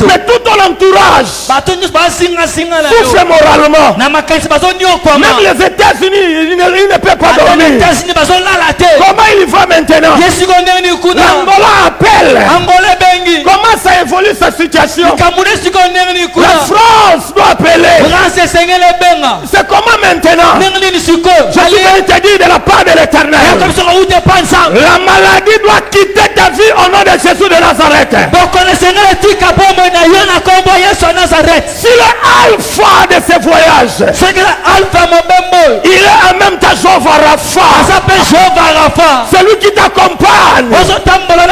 Mais tout ton entourage souffre moralement. Même les États-Unis, ils ne peuvent pas dormir. Comment il va maintenant? L'Angola appelle. Comment ça évolue sa situation? La France doit appeler. C'est comment maintenant? Je vais te dire de la part de l'Éternel. La maladie doit quitter ta vie au nom de Jésus de Nazareth. Si le alpha de ce voyage, il est en même temps Jéhovah Rapha, celui qui t'accompagne,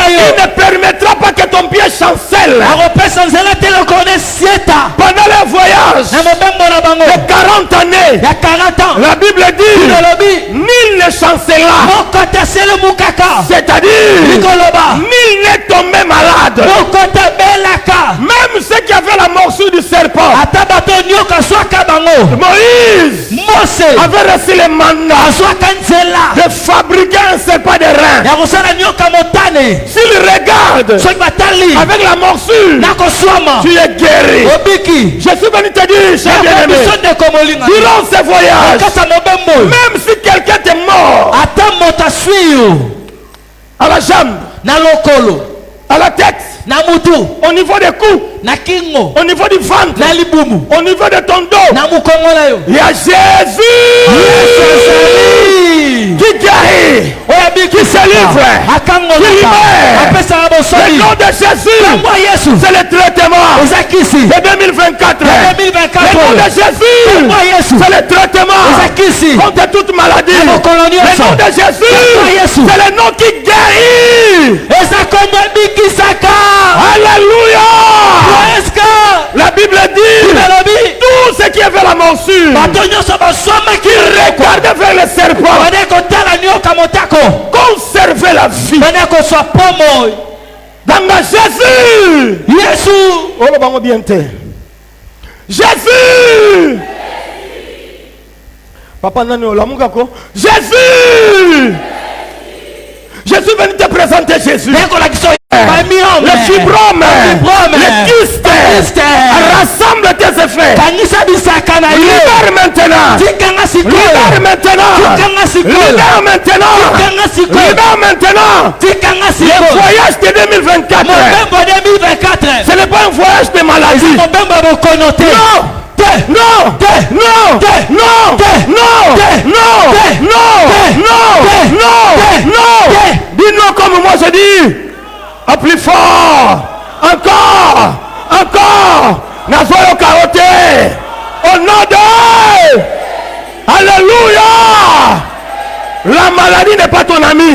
il ne permettra pas que ton pied chancelle. Pendant le voyage de 40 années, la Bible dit nul ne chancela, c'est-à-dire nul n'est tombé malade. Même ceux qui avaient la morsure du serpent, Moïse avait reçu le mandat de fabriquer un serpent de rein. S'il regarde avec la morsure, tu es guéri. Je suis venu te dire, cher bien-aimé, durant ce voyage, même si quelqu'un est mort à la jambe, à la tête, au niveau des coups, au niveau du ventre, au niveau de ton dos, il y a Jésus qui guérit, qui se livre, qui libère. Le nom de Jésus, c'est le traitement de 2024. Le nom de Jésus, c'est le traitement contre toute maladie. Le nom de Jésus, c'est le nom qui guérit. Alléluia. La Bible dit tous ceux qui avaient la morsure qui regardaient vers le serpent conservaient la vie. Dans Jésus, Jésus, Papa Nani Olamugako, Jésus. Je suis venu te présenter Jésus. Le fibrome, le kyste, rassemble tes effets. Libère maintenant. Libère maintenant. Libère maintenant. Libère maintenant. Le voyage de 2024, ce n'est pas un voyage de maladie. Non, dis-nous comme moi je dis. À plus fort. Encore. Nazoyo Karote. Au nom de. Alléluia. La maladie n'est pas ton ami.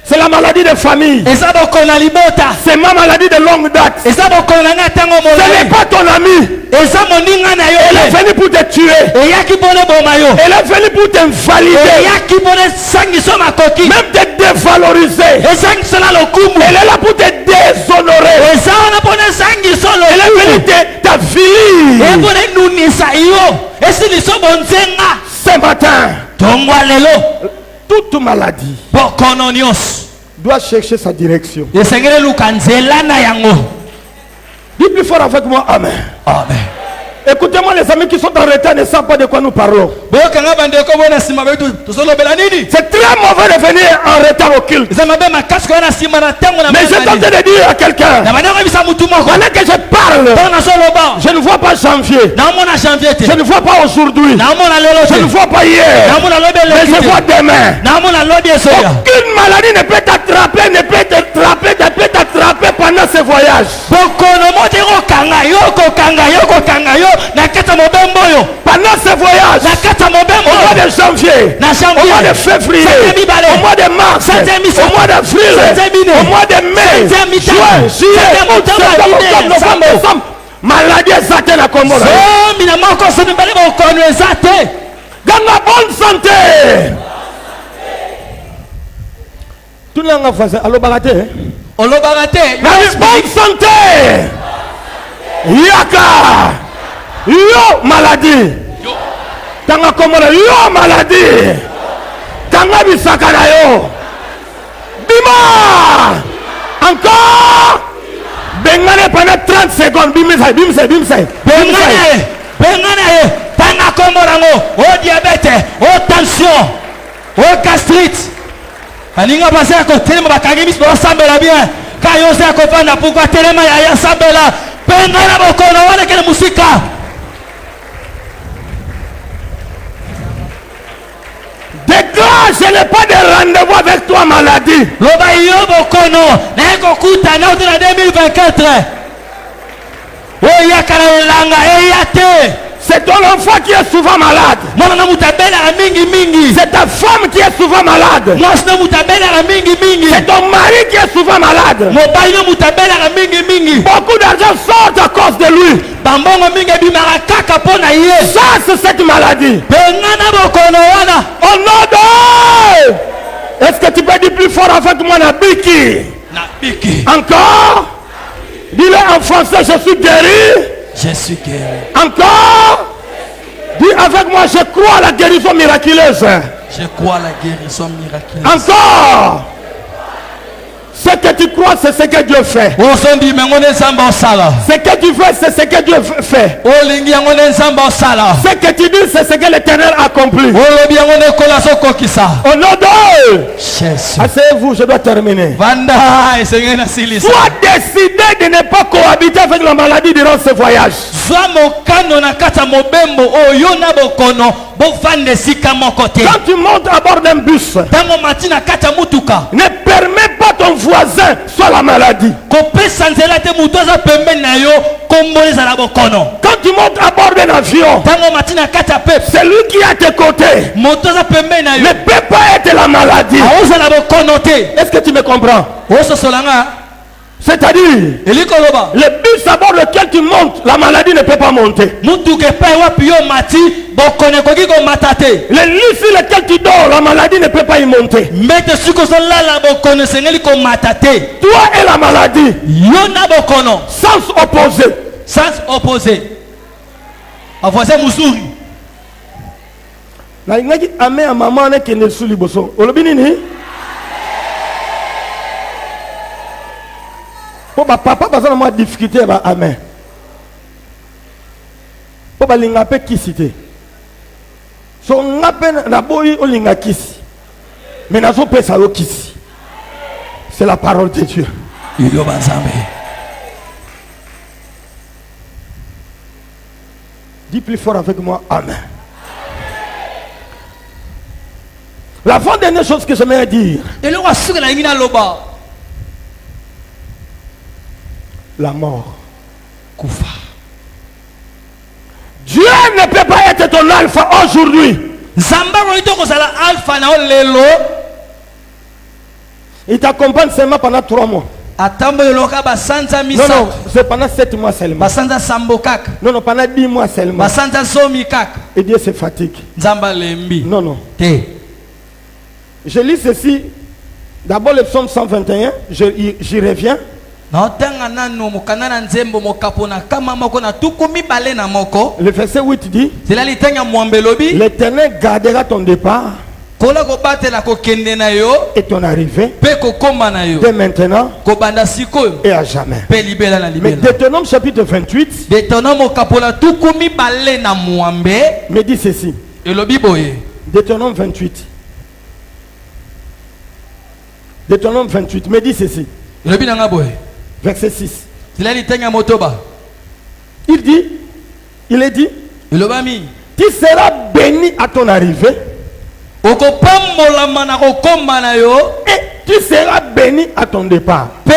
C'est la maladie de famille. C'est ma maladie de longue date. Ce n'est pas ton ami. Elle est venue pour te tuer. Elle est venue pour t'invalider. Même te dévaloriser. Elle est là pour te déshonorer. Elle est venue t'affiler. Ce matin, toute maladie doit chercher sa direction. Dis plus fort avec moi, amen. Amen. Écoutez-moi, les amis qui sont en retard ne savent pas de quoi nous parlons. C'est très mauvais de venir en retard au culte. Mais je tente de dire à quelqu'un, pendant que je parle, je ne vois pas janvier. Je ne vois pas aujourd'hui. Je ne vois pas hier. Mais je vois demain. Aucune maladie ne peut t'attraper, ne peut t'attraper pendant ce voyage. Pendant ce voyage, au mois de janvier, au mois de février, au mois de mars, au mois d'avril, au mois de mai, juin, juillet, août, septembre, octobre, novembre, décembre, maladie est na Komora. Dans la bonne santé. Tout le monde voisin, allo baraté. Dans la bonne santé. Yaka. Yo maladie. Tanga Komora, yo maladie. Tanga bisaka na yo. Bima! Encore! Bengane pendant 30 secondes. Bimsai. Bengane. Tanga komorango. Oh diabète. Oh tension. Oh gastrite. Aninga passé à côté. M'a kagemi pour sambela bien. Kayose à kofanda pourquoi telema ya sambela. Bengane bokono wana kele musika. Déclare, je n'ai pas de rendez-vous avec toi, maladie. Loba yobo kono. Neko kuta na utila 2024. Oh yakara langa eyate. C'est ton enfant qui est souvent malade. C'est ta femme qui est souvent malade. C'est ton mari qui est souvent malade. Beaucoup d'argent sort à cause de lui. Ça, c'est cette maladie. Oh non, est-ce que tu peux dire plus fort avec moi, Nabiki? Encore? Dis-le en français, je suis guéri. Je suis guéri. Encore? Dis avec moi, je crois à la guérison miraculeuse. Je crois à la guérison miraculeuse. Encore? Ce que tu crois, c'est ce que Dieu fait. Ce que tu fais, c'est ce que Dieu fait. Ce que tu dis, c'est ce que l'Éternel accomplit. Au nom de Jésus. Asseyez-vous, je dois terminer. Sois décidé de ne pas cohabiter avec la maladie durant ce voyage. Quand tu montes à bord d'un bus, ne permets pas ton voisin soit la maladie. Quand tu montes à bord d'un avion, celui qui est à tes côtés ne peut pas être la maladie. Est-ce que tu me comprends? C'est-à-dire, le bus à bord lequel tu montes, la maladie ne peut pas monter. Le lit sur lequel tu dors, la maladie ne peut pas y monter. Toi et la maladie, sens opposé. Sens opposé. Avoisin Moussouri. La ingaki ame a maman ne kene suli boso. Olobini ni? Po ba papa bazana ma difficulté ba amen. Po ba linga pe kisite. So ngape na boyi olinga kisi. Mais na so pesa lo kisi. C'est la parole de Dieu. Yo banzambe. Dis plus fort avec moi, amen. La dernière chose que j'aimerais dire, la mort. Koufa. Dieu ne peut pas être ton alpha aujourd'hui. Il t'accompagne seulement pendant 3 mois. Non, c'est pendant 7 mois seulement. Non, non, pendant 10 mois seulement. Et Dieu se fatigue. Non, non. Je lis ceci. D'abord le psaume 121, j'y reviens. Le verset 8 dit: l'Éternel gardera ton départ et ton arrivée dès maintenant et à jamais. Mais Deutéronome chapitre 28 me dit ceci. Deutéronome 28. Deutéronome 28 me dit ceci. Verset 6. Il est dit, tu seras béni à ton arrivée et tu seras béni à ton départ. Je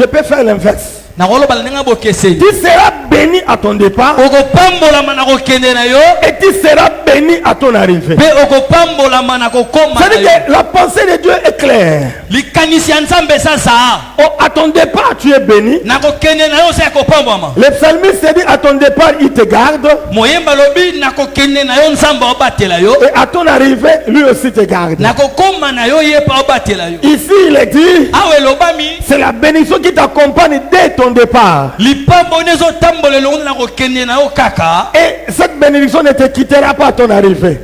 peux faire l'inverse. Tu seras béni à ton départ et tu seras béni à ton arrivée. C'est-à-dire que la pensée de Dieu est claire. À ton départ tu es béni. Le psalmiste dit à ton départ il te garde. Et à ton arrivée lui aussi te garde. Ici il est dit c'est la bénédiction qui t'accompagne dès ton départ. Et cette bénédiction ne te quittera pas à ton arrivée.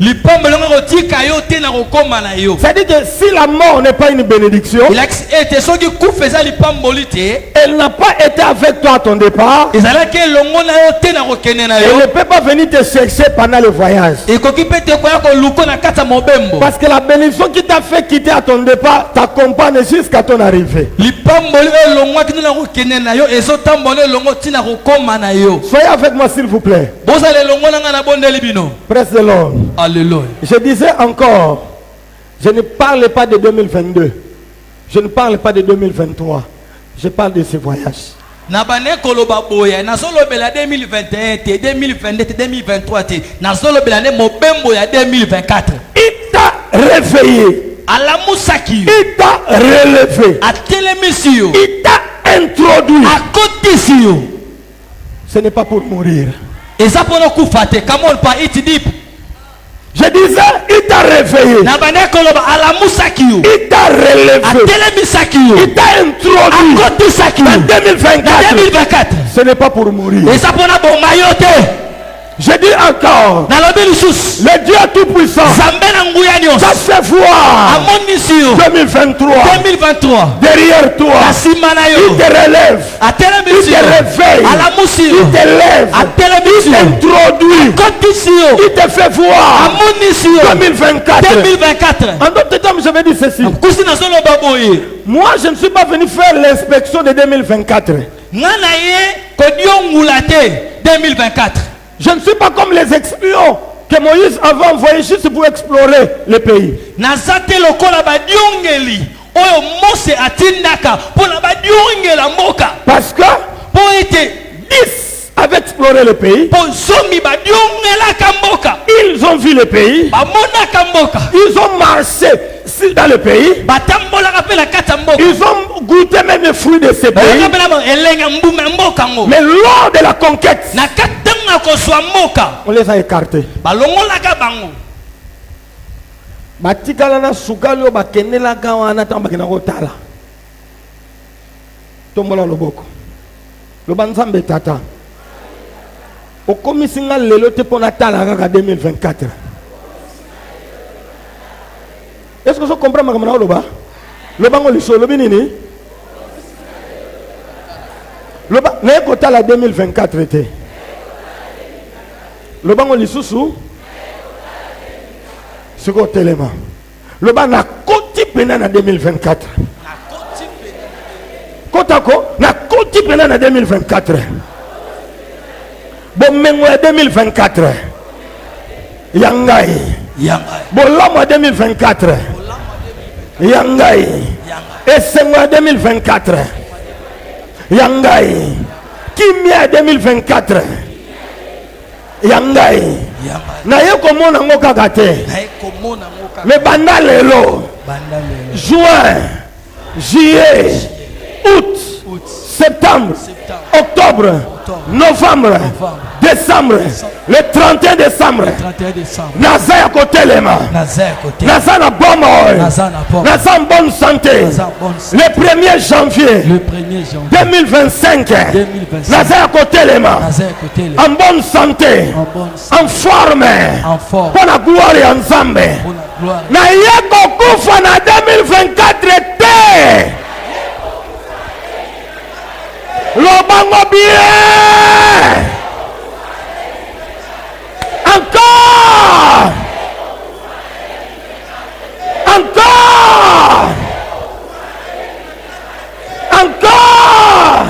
C'est-à-dire que si la mort n'est pas une bénédiction, elle n'a pas été avec toi à ton départ, elle ne peut pas venir te chercher pendant le voyage. Parce que la bénédiction qui t'a fait quitter à ton départ t'accompagne jusqu'à ton arrivée. Soyez avec moi s'il vous plaît. Praise the Lord. Alléluia. Je disais encore, je ne parle pas de 2022. Je ne parle pas de 2023. Je parle de ce voyage. Na bane koloba boya na solo bela 2021 2022 2023 na solo bela ne mobembo ya 2024. Il t'a réveillé. Ala musaki. Il t'a relevé. A télémission. Il t'a introduit. A cotisio. Ce n'est pas pour mourir. Et ça pour nous kufate. Come on pa it deep. Je disais, il t'a réveillé. Il t'a relevé. Il t'a introduit. En 2024. Ce n'est pas pour mourir. Je dis encore, le Dieu Tout-Puissant t'a fait voir 2023 derrière toi. Il te relève, il te réveille, il t'élève, il t'introduit, il te fait voir 2024. En d'autres termes, je vais dire ceci. Moi, je ne suis pas venu faire l'inspection de 2024. 2024. Je ne suis pas comme les espions que Moïse avait envoyés juste pour explorer le pays. Parce que 10 avaient exploré le pays. Ils ont vu le pays. Ils ont marché dans le pays. Ils ont goûté même les fruits de ce pays. Mais lors de la conquête, on les a écartés. Batikala na sukali bakendela kawana tambakina kotala. Tombola loboko. Lobanzambe tata. Okomisinga lelo te pona tala kaka 2024. Est-ce que vous comprenez ma kamana loba? Lobango liso lobi nini? Loba ne kotala 2024 te. Lobango lisusu siko telema. Loba na koti pena na 2024. Kotako na koti pena na 2024. Bomengo 2024. Yangai. Bolamo 2024. Yangai. Esengo 2024. Yangai. Kimia 2024. Yangai. Na yeko mona ngoka kate. Mais banda lelo. Juin, juillet, août, septembre, octobre, novembre, décembre, le 31 décembre. Naza ya kotelema. Naza na bomo. Naza en bonne santé. Le 1er janvier 2025. Naza ya kotelema. En bonne santé. En forme. Pour la gloire et ensemble. Na yeko kufa na 2024 te. Lobango bien. Encore. Encore. Encore.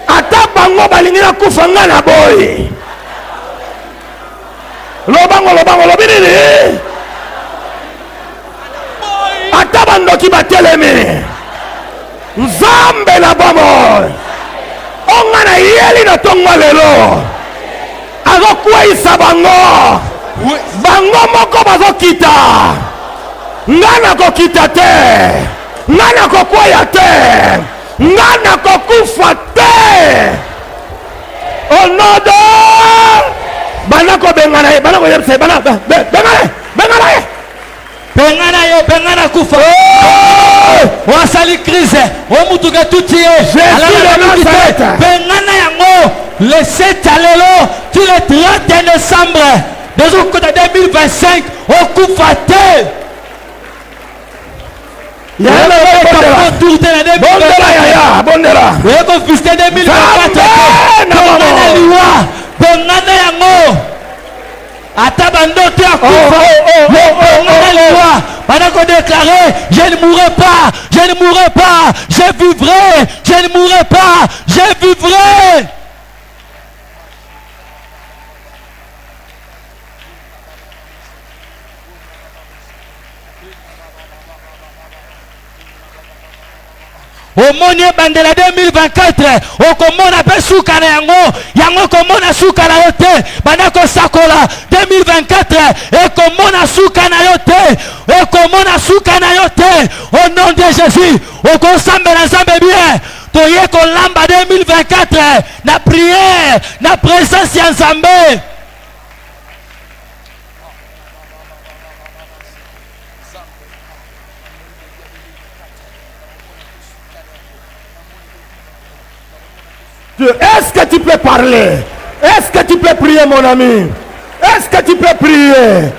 Ata bango balingina kufanga na boy. Lobango lobinini. Ata bandoki batelemi. Nzambe na bomo. Onga na yeli na tongo lelo. Azokuwa isa bango. Bango moko bazokita. Ngana kokita te. Ngana kokwaya te. Ngana kokufa te. Onodo. Banako bengana. Banako yepse. Bengana. Bengana yo, bengana kufa. Wasali crise. omutuka tuti Jésus de Nazareth. Bengana yango le 7 alelo tu le 31 décembre de 2025 okufa te. Yalla bondela yaya bondela. Eko fisté 2024. Bengana yango ata bandoto akufa pendant qu'on déclarait je ne mourrai pas, je ne mourrai pas, je vivrai, je ne mourrai pas, je vivrai. Au moni bandela 2024 au komona pe suka na yango komona suka na yote bandako sakola 2024 et komona suka na yote et komona suka na yote au nom de Jésus au konsambe na zambe bien toye ko lamba 2024 na prière na présence ya Nzambe. Est-ce que tu peux parler? Est-ce que tu peux prier, mon ami? Est-ce que tu peux prier?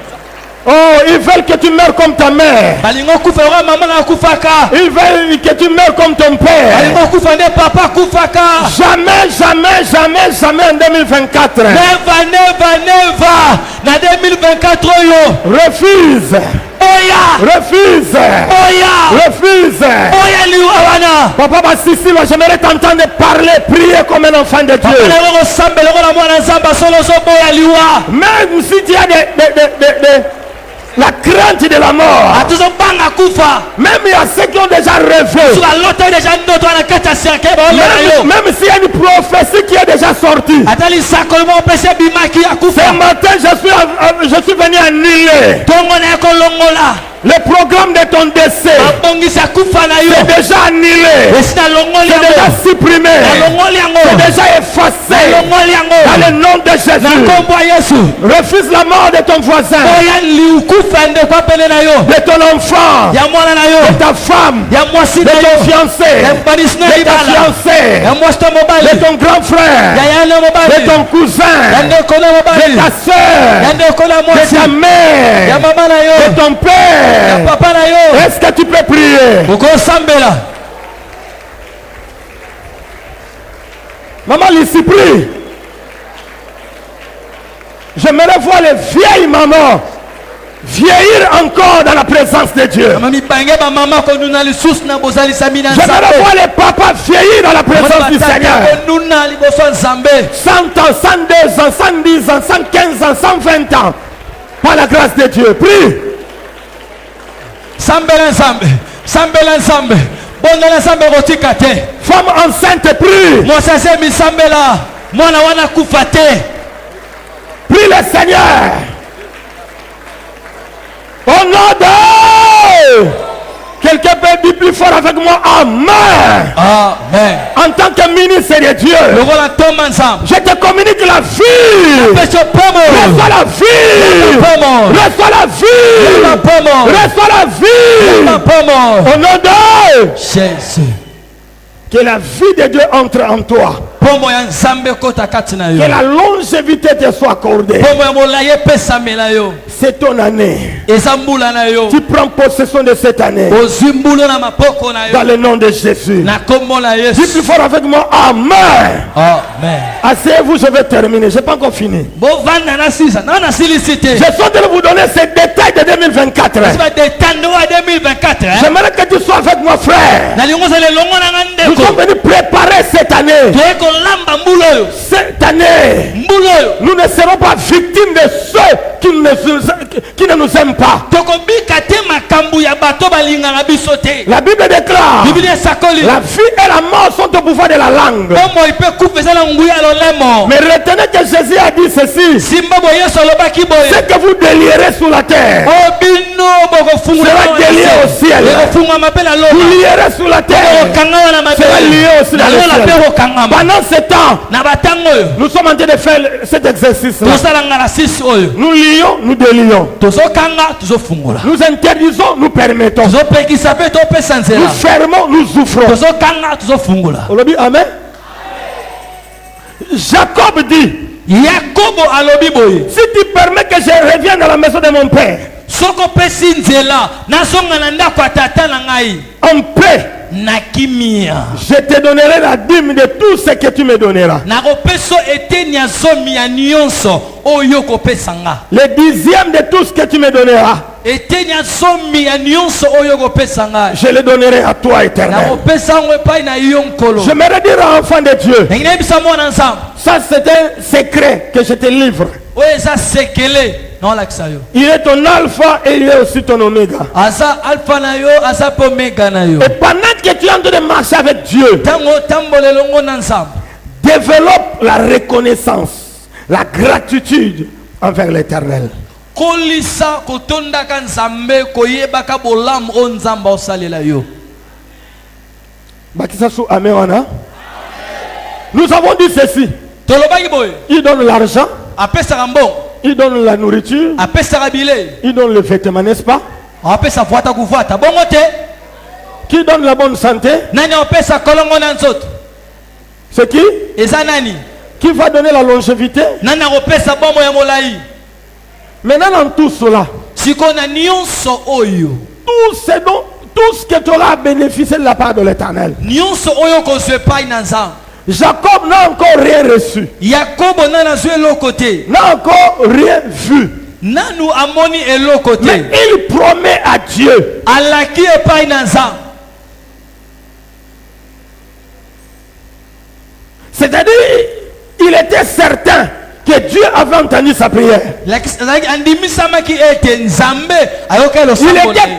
Oh, ils veulent que tu meurs comme ta mère. Ils veulent que tu meurs comme ton père. Jamais, jamais, jamais, jamais en 2024. Refuse. Refuse. Refuse. Papa Bassissi, j'aimerais t'entendre parler, prier comme un enfant de Dieu. Même si tu as la crainte de la mort. Même il y a ceux qui ont déjà rêvé. Même s'il y a une prophétie qui est déjà sortie. Ce matin, je suis venu annuler le programme de ton décès. C'est déjà annulé. C'est déjà supprimé. C'est déjà effacé. Dans le nom de Jésus. Refuse la mort de ton voisin, de ton enfant, de ta femme, de ton fiancé, de ta fiancée, de ton grand frère, de ton cousin, de ta soeur, de ta mère, de ton père. Est-ce que tu peux prier? Maman Lissi, prie. J'aimerais voir les vieilles mamans vieillir encore dans la présence de Dieu. J'aimerais voir les papas vieillir dans la présence du Seigneur. 100 ans, 102 ans, 110 ans, 115 ans, 120 ans. Par la grâce de Dieu. Prie. Femme enceinte, prie. Prie le Seigneur. Au nom de... Quelqu'un peut dire plus fort avec moi. Amen. Amen. En tant que ministre de Dieu, je te communique la vie. Reçois la vie. Reçois la vie. Reçois la vie. Au nom de Jésus. Que la vie de Dieu entre en toi. Que la longévité te soit accordée. C'est ton année. Tu prends possession de cette année. Dans le nom de Jésus. Dis plus fort avec moi. Amen. Amen. Asseyez-vous, je vais terminer. Je n'ai pas encore fini. Je suis en train de vous donner ces détails de 2024. J'aimerais que tu sois avec moi, frère. Nous sommes venus préparer cette année. Cette année, nous ne serons pas victimes de ceux qui ne nous aiment pas. La Bible déclare la vie et la mort sont au pouvoir de la langue. Mais retenez que Jésus a dit ceci: ce que vous délierez sur la terre sera délié au ciel. Vous lierez sur la terre, sera lié aussi dans le ciel. Pendant ce temps, nous sommes en train de faire cet exercice. Nous lions, nous délions. Nous interdisons, nous permettons. Nous fermons, nous souffrons. Amen. Jacob dit, si tu permets que je revienne dans la maison de mon père, en paix, je te donnerai la dîme de tout ce que tu me donneras. Le dixième de tout ce que tu me donneras, je le donnerai à toi, éternel. J'aimerais dire à l'enfant de Dieu, ça c'est un secret que je te livre. Il est ton alpha et il est aussi ton oméga. Et pendant que tu es en train de marcher avec Dieu, développe la reconnaissance, la gratitude envers l'Éternel. Nous avons dit ceci. Il donne l'argent, il donne la nourriture, il donne le vêtement, n'est-ce pas? Qui donne la bonne santé? C'est qui? Qui va donner la longévité? Maintenant dans tout cela, tout ce que tu auras bénéficié de la part de l'Éternel, Jacob n'a encore rien reçu, n'a encore rien vu, mais il promet à Dieu. C'est-à-dire, il était certain que Dieu avait entendu sa prière. Il était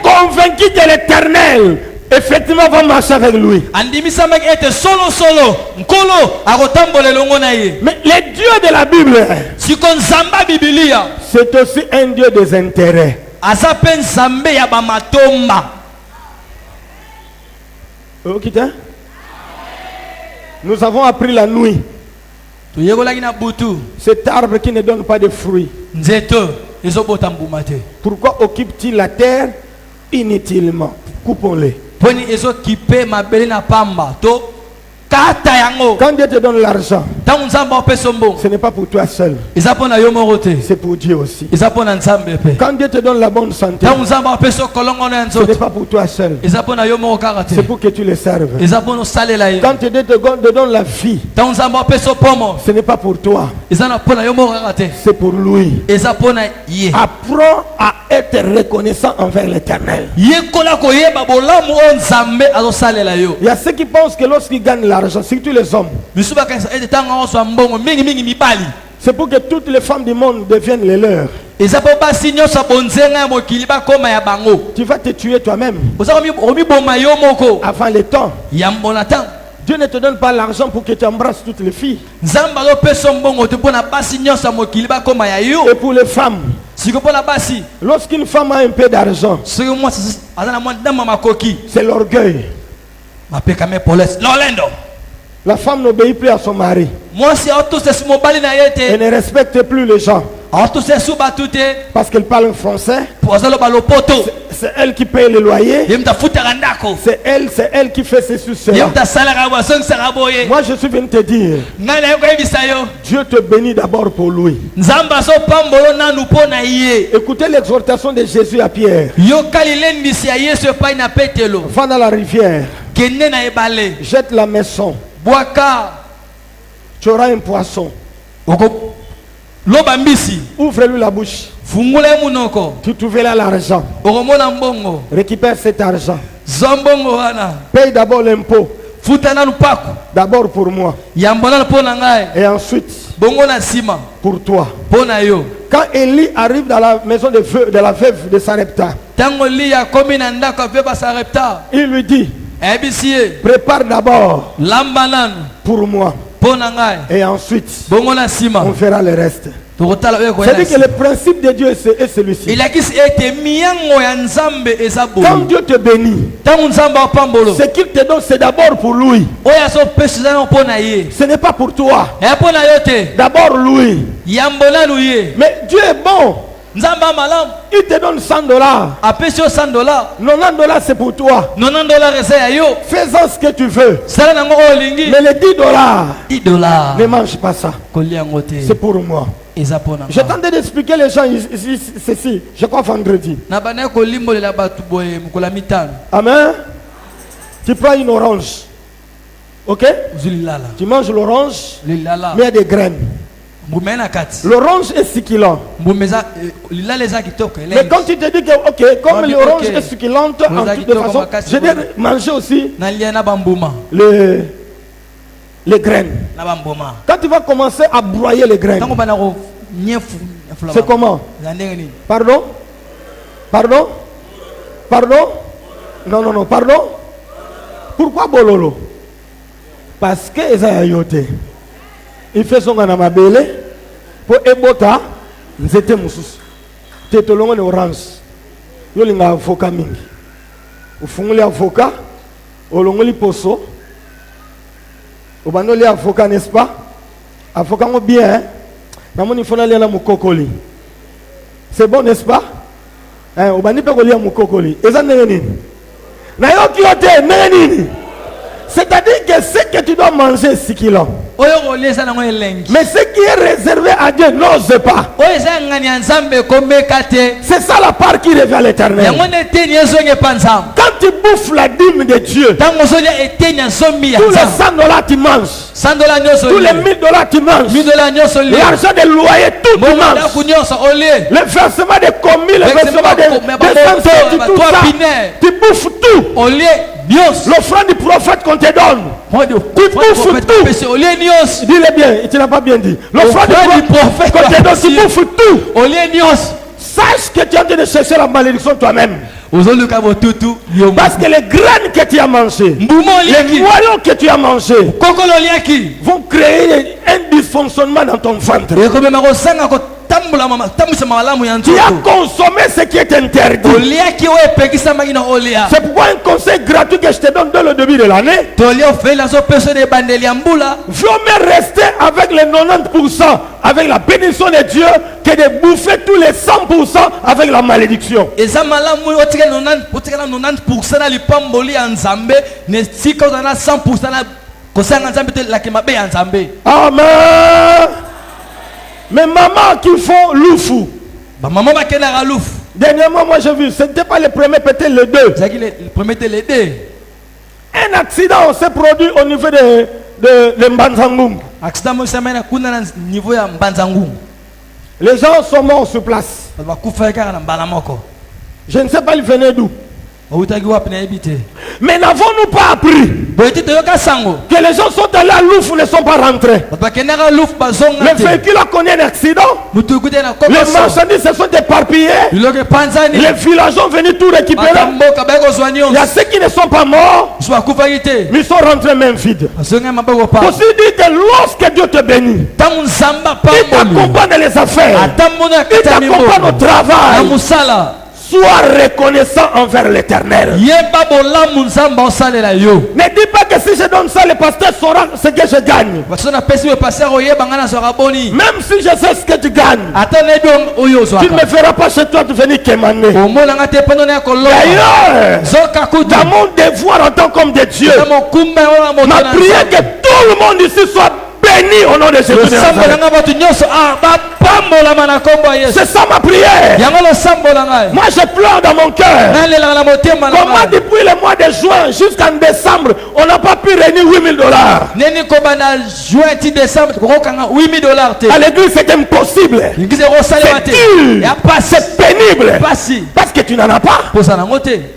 convaincu que l'Éternel effectivement va marcher avec lui. Mais le Dieu de la Bible, c'est aussi un Dieu des intérêts. Nous avons appris la nuit. Cet arbre qui ne donne pas de fruits, pourquoi occupe-t-il la terre inutilement? Coupons-les. Quand Dieu te donne l'argent, ce n'est pas pour toi seul, c'est pour Dieu aussi. Quand Dieu te donne la bonne santé, ce n'est pas pour toi seul, c'est pour que tu le serves. Quand Dieu te donne la vie, ce n'est pas pour toi, c'est pour lui. Apprends à être reconnaissant envers l'Éternel. Il y a ceux qui pensent que lorsqu'ils gagnent l'argent, surtout les hommes, c'est pour que toutes les femmes du monde deviennent les leurs. Tu vas te tuer toi-même avant le temps. Dieu ne te donne pas l'argent pour que tu embrasses toutes les filles. Et pour les femmes, lorsqu'une femme a un peu d'argent, c'est l'orgueil. La femme n'obéit plus à son mari. Elle ne respecte plus les gens. Parce qu'elle parle français. C'est elle qui paye le loyer. C'est elle qui fait ses sous-sœurs. Moi je suis venu te dire, Dieu te bénit d'abord pour lui. Écoutez l'exhortation de Jésus à Pierre. Va dans la rivière, jette la maison, tu auras un poisson. Ouvre-lui la bouche. Tu trouveras l'argent. Récupère cet argent. Paye d'abord l'impôt. D'abord pour moi. Et ensuite pour toi. Quand Élie arrive dans la maison de la veuve de Sarepta, il lui dit, prépare d'abord pour moi. Et ensuite on fera le reste. C'est-à-dire que le principe de Dieu est celui-ci. Quand Dieu te bénit, ce qu'il te donne, c'est d'abord pour lui. Ce n'est pas pour toi. D'abord lui. Mais Dieu est bon. Il te donne $100. $90 c'est pour toi. Fais-en ce que tu veux. Mais les $10, ne mange pas ça. C'est pour moi. Je tentais d'expliquer les gens ici, ceci, je crois vendredi. Amen. Tu prends une orange. Ok? Tu manges l'orange, mais il y a des graines. L'orange est succulent. Mais quand tu te dis que, ok, comme l'orange est succulente, en toute façon, je vais manger aussi les graines. Quand tu vas commencer à broyer les graines, c'est comment? Pardon? Pardon? Pardon? Non, pardon? Pourquoi bololo? Parce que il fait son anamabele pour ebota nzete mususu tetolongo ne orange yolinga avocat mingi ufunguli avocat olongoli poso obandoli avocat, n'est-ce pas? Avocat ngo bien, hein? Namoni fona lia na mukokoli. C'est bon, n'est-ce pas? Hein, obandi pe kolia mukokoli. Eza nini? Na yo kiote nini? C'est-à-dire que ce que tu dois manger, c'est qu'il a. Mais ce qui est réservé à Dieu, n'ose pas. C'est ça la part qui revient à l'Éternel. Quand tu bouffes la dîme de Dieu, tous les $100 tu manges, tous les $1000 tu manges, l'argent de loyer, tout tu manges, le versement des commis, le versement des censés, tout ça, tu bouffes tout. L'offrande du prophète qu'on te donne, tu bouffes tout. Dis-le bien, tu n'as pas bien dit. L'offrande du prophète qu'on te donne, tu bouffes tout. Sache que tu es en train de chercher la malédiction toi-même. Parce que les graines que tu as mangées, les noyaux que tu as mangés vont créer un dysfonctionnement dans ton ventre. Tu as consommé ce qui est interdit. C'est pourquoi un conseil gratuit que je te donne dès le début de l'année. Vaut mieux rester avec les 90% avec la bénédiction de Dieu que de bouffer tous les 100% avec la malédiction. Amen. Mais maman qui font loufou. Dernièrement, moi j'ai vu, ce n'était pas le premier, peut-être le deux. Un accident s'est produit au niveau de Mbanzangoum. Les gens sont morts sur place. Je ne sais pas, ils venaient d'où. Mais n'avons-nous pas appris que les gens sont allés à Louf, ne sont pas rentrés? Le véhicule a connu un accident. Les marchandises se sont éparpillés. Les villageois sont venus tout récupérer. Il y a ceux qui ne sont pas morts, mais ils sont rentrés même vides. Aussi dit que lorsque Dieu te bénit, il t'accompagne dans les affaires, il t'accompagne au travail. Sois reconnaissant envers l'Éternel. Ne dis pas que si je donne ça, le pasteur saura ce que je gagne. Même si je sais ce que tu gagnes, tu ne me feras pas chez toi de venir quémaner. D'ailleurs, dans mon devoir en tant qu'homme de Dieu, ma prière que tout le monde ici soit béni au nom de Jésus. C'est ça ma prière. Moi je pleure dans mon cœur. Comment depuis le mois de juin jusqu'en décembre, on n'a pas pu réunir $8000. À l'église c'est impossible. C'est dur. C'est pénible. Parce que tu n'en as pas.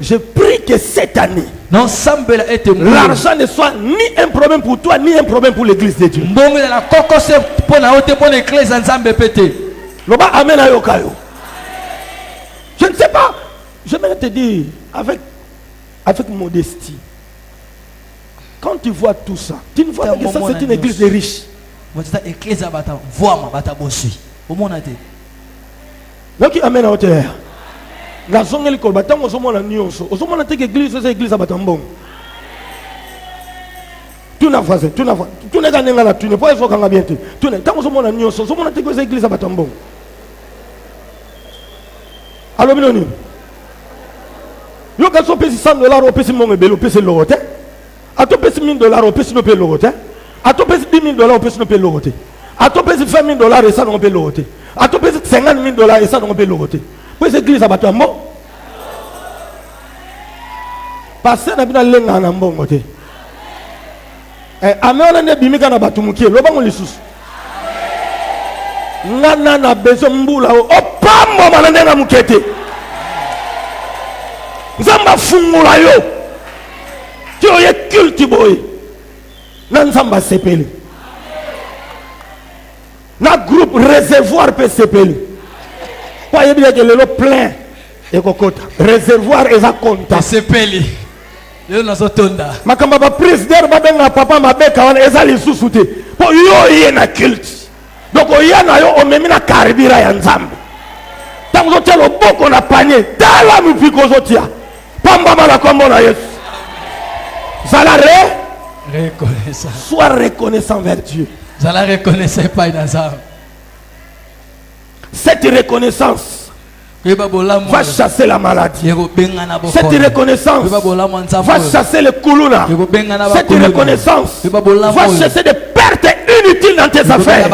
Je prie que cette année, l'argent ne soit ni un problème pour toi, ni un problème pour l'église de Dieu. Amen. Je ne sais pas. Je vais te dire avec modestie. Quand tu vois tout ça, tu ne vois pas que ça c'est une église de riches. Au monde a été. Donc amen à hauteur. La zone est l'école. Bâtiment au monde a nyonso. Au monde a été église, c'est église à bâtiment. Tout n'a pas fait. Tout n'a pas. Tout n'est qu'un engagement. Tout n'est pas un engagement bien. Tout n'est. Tant au monde a nyonso. Au monde a été église à bâtiment. Alors binoni. Yo ka so pesi $100 au pesi mon ebelo pesi lorote. A to pesi $1000 au pesi no pe lorote. A to pesi $10,000 au pesi no pe lorote. A to pesi $20,000 et ça no pe lorote. A to pesi $50,000 et ça no pe lorote. Pues église abato ambo. Passer na bina lenga na mbongo te. Ame ona ne bimika na batu mukie lo bango lisusu. Ngana na bezo mbula o pambo manande na mukete. Nzamba fungula yo. Ti oye culte boy. Na nzamba sepeli. Na groupe réservoir pe sepeli. Kwa yebi ke lelo plein e kokota. Réservoir eza konta. Sepeli. Yo na zotonda. Makamba ba président ba benga papa mabeka wana eza lisusu te. Po yo ye na culte. Donc oyana yo omemina karibira ya nzambe. Tango telo boko na panier. Tala mupiko zotia. Pamba mala kombo na Yesu. Zala reconnaissant. Sois reconnaissant vers Dieu. Zala reconnaissant pas dans cette reconnaissance va chasser la maladie. Cette reconnaissance va chasser le koulouna. Cette reconnaissance va chasser des pertes inutiles dans tes affaires.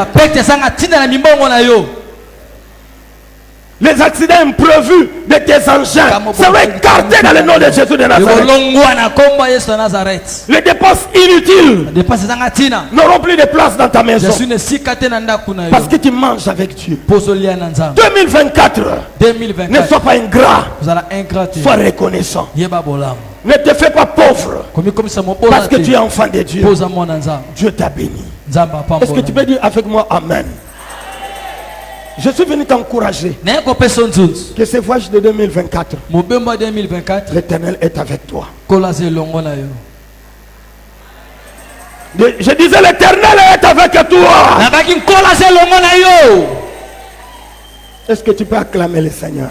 Les accidents imprévus de tes engins seront écartés dans le nom de Jésus de Nazareth. Les dépenses inutiles n'auront plus de place dans ta maison. Parce que tu manges avec Dieu. 2024. Ne sois pas ingrat. Sois reconnaissant. Ne te fais pas pauvre. Parce que tu es enfant de Dieu. Dieu t'a béni. Est-ce que tu peux dire avec moi Amen? Je suis venu t'encourager que ce voyage de 2024, l'Éternel est avec toi. Je disais l'Éternel est avec toi. Est-ce que tu peux acclamer le Seigneur?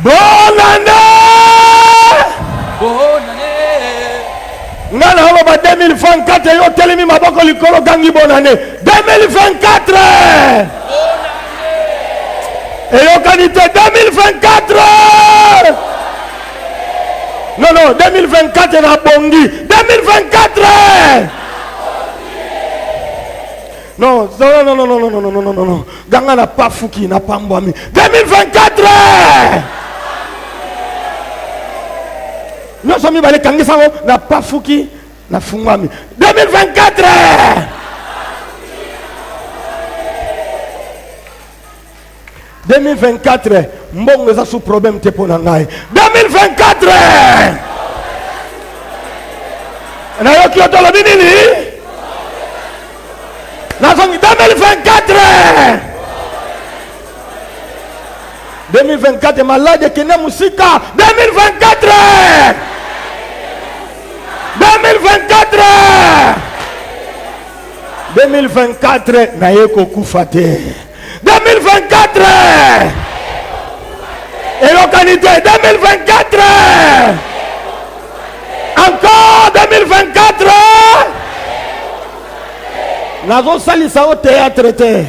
Bonne année! Ngana holo 2024 yo telemi maboko likolo gangi bonne année 2024 et yo qualité 2024 non 2024 na bongi 2024 non ganga na pafuki na pambwami 2024 nous sommes allés kangisa na pafuki na fungwami 2024 2024 mbongo eza sous problème te pona ngai 2024 na yo ki otolo binini na songi 2024 2024 malade kene musika 2024 2024 na yeko kufate 2024 élocanité 2024 encore 2024 nazo salisa au théâtre te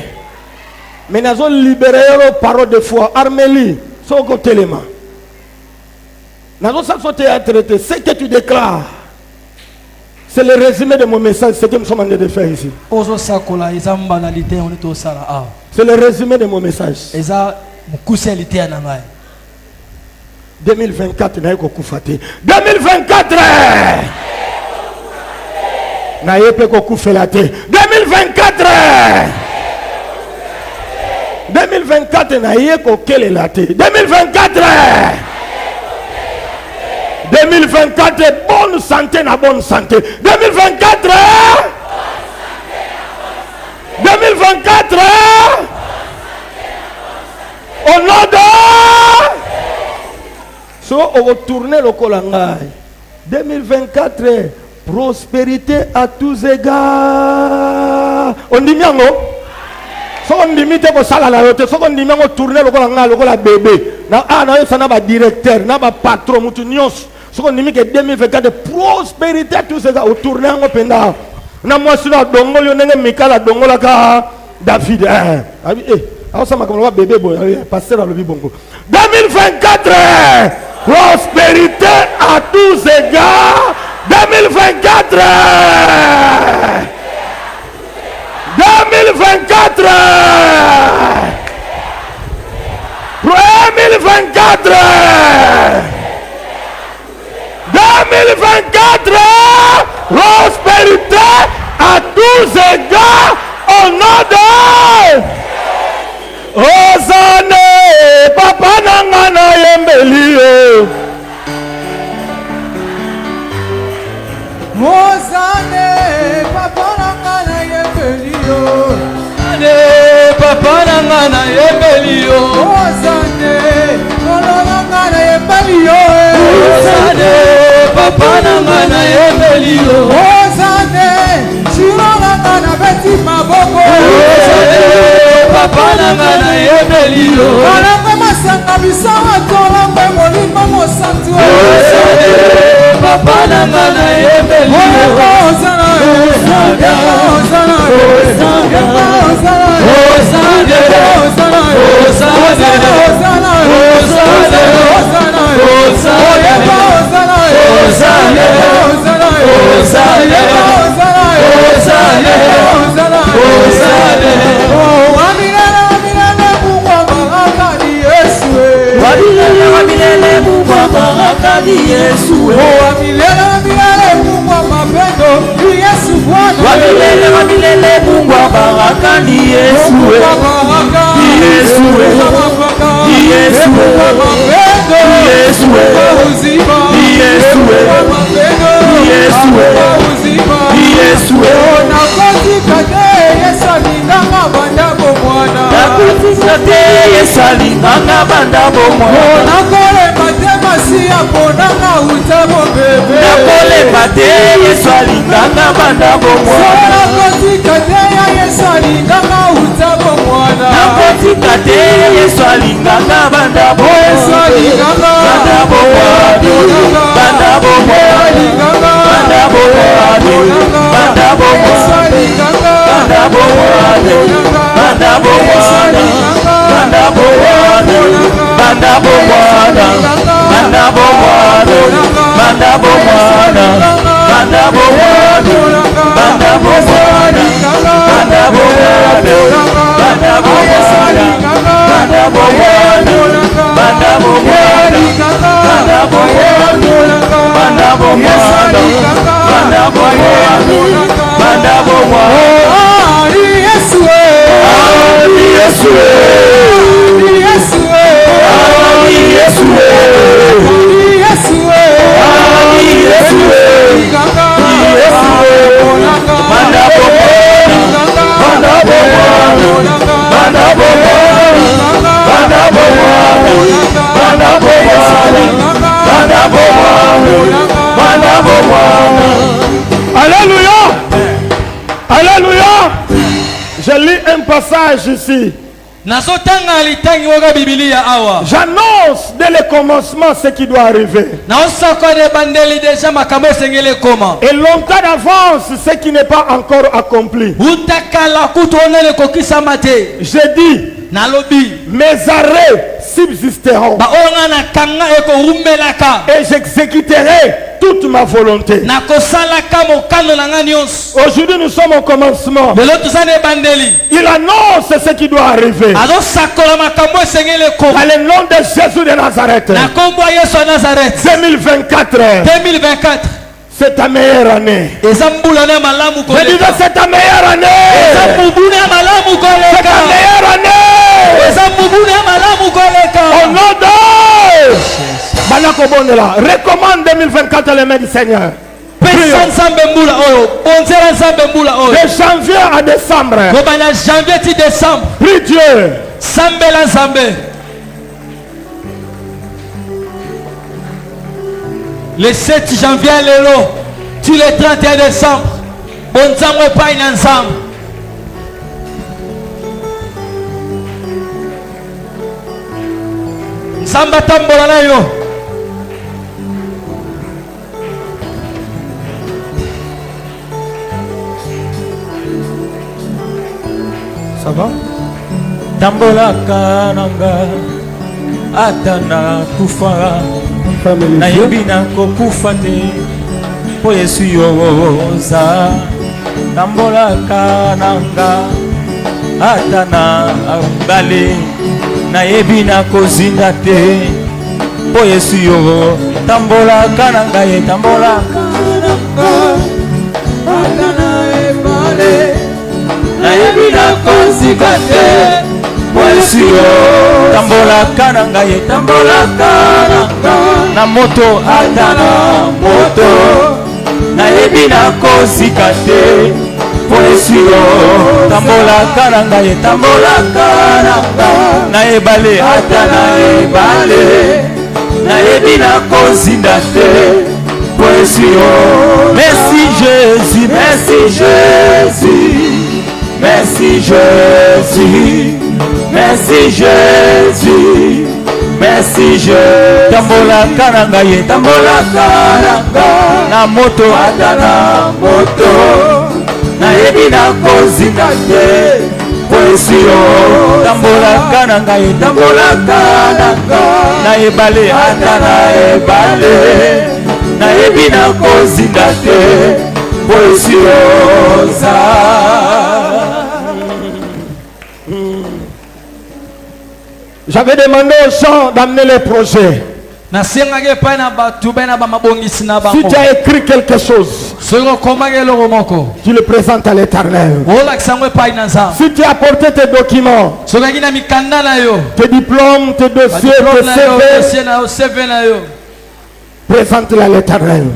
mais nazo libérer le parole de foi Armélie soko telema nazo salisa au théâtre te ce que tu déclares. C'est le résumé de mon message, ce que nous sommes en train de faire ici. C'est le résumé de mon message. 2024, 2024 2024 bonne santé na bonne santé 2024 2024 au nom de so on va tourner le colangai 2024, prospérité à tous égards. On dit bien, non? On dit que vous avez tourné le bébé. Un directeur, un patron, on dit que 2024, prospérité à tous égards. On tourne en pendant. Na moi sur la dongo yonenge mikala dongo la ka David ça m'a comme bébé boy passer dans le bibongo 2024 prospérité à tous égards 2024 2024 2024 2024 prospérité à tous égards au nom de Hosanna papa nangana yembelio Hosanna papa nangana yembelio papa nangana yembelio Hosanna nangana yembelio Hosanna papa nangana yembelio Hosanna shiro nangana beti maboko Hosanna papa nangana yembelio Kalanga masanga bisawa tolanga molimo mosantu Hosanna papa nangana yembelio Hosanna Hosanna Hosanna Hosanna Hosanna Hosanna Hosanna Alléluia. Alléluia. Je lis un passage ici. J'annonce dès le commencement ce qui doit arriver. Et longtemps d'avance ce qui n'est pas encore accompli. Je dis, mes arrêts subsisteront et j'exécuterai toute ma volonté. Aujourd'hui nous sommes au commencement. Il annonce ce qui doit arriver. Dans le nom de Jésus de Nazareth. 2024. C'est ta meilleure année. Je disais c'est ta meilleure année. C'est ta meilleure année. Au nom de recommande 2024 les mains du Seigneur. De janvier à décembre. Prie Dieu. Le 7 janvier, lelo. Tu le 31 décembre. Bon temps, pas ensemble. Samba tambola na yo. Ça va? Tambola kananga atana kufa na yebina kokufa te po Yesu yoza. Tambola kananga atana bale na yebina kozinda te po Yesu yo. Tambola kananga ye tambola kananga atana bale na yebina kozinda te po Yesu yo. Tambola kananga ye tambola kananga na moto atana moto na yebina kozinda te po Yesu yo. Tambola kananga ye tambola kananga na ebale atana ebale na yebina kozinda te po Yesu yo. Merci Jésus, merci Jésus, merci Jésus, merci Jésus, merci Jésus. Tambola kananga ye tambola kananga na moto atana moto na yebina kozinda te po Yesu yo. Tambola kananga ye tambola kananga na ebale atana ebale na yebina kozinda te po Yesu yo. J'avais demandé aux gens d'amener les projets. Si tu as écrit quelque chose, tu le présentes à l'Éternel. Si tu as apporté tes documents, tes diplômes, tes dossiers, tes CV, présente-les à l'Éternel.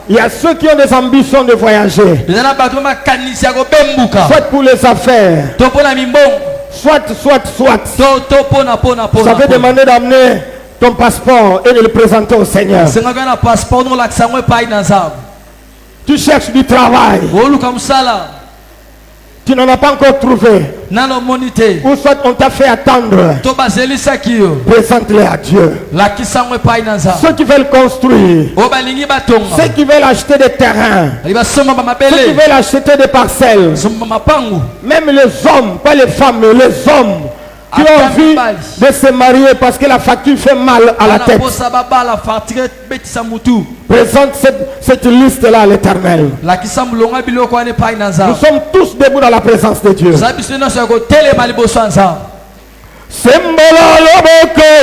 Il y a ceux qui ont des ambitions de voyager, soit pour les affaires, soit. Vous avez demandé d'amener ton passeport et de le présenter au Seigneur. Tu cherches du travail, tu n'en as pas encore trouvé, ou soit on t'a fait attendre, présente-les à Dieu. Ceux qui veulent construire, ceux qui veulent acheter des terrains, ceux qui veulent acheter des parcelles, même les hommes, pas les femmes, mais les hommes qui ont envie de se marier parce que la facture fait mal à la tête. Présente cette liste-là à l'Éternel. Nous sommes tous debout dans la présence de Dieu. Sembola loboko,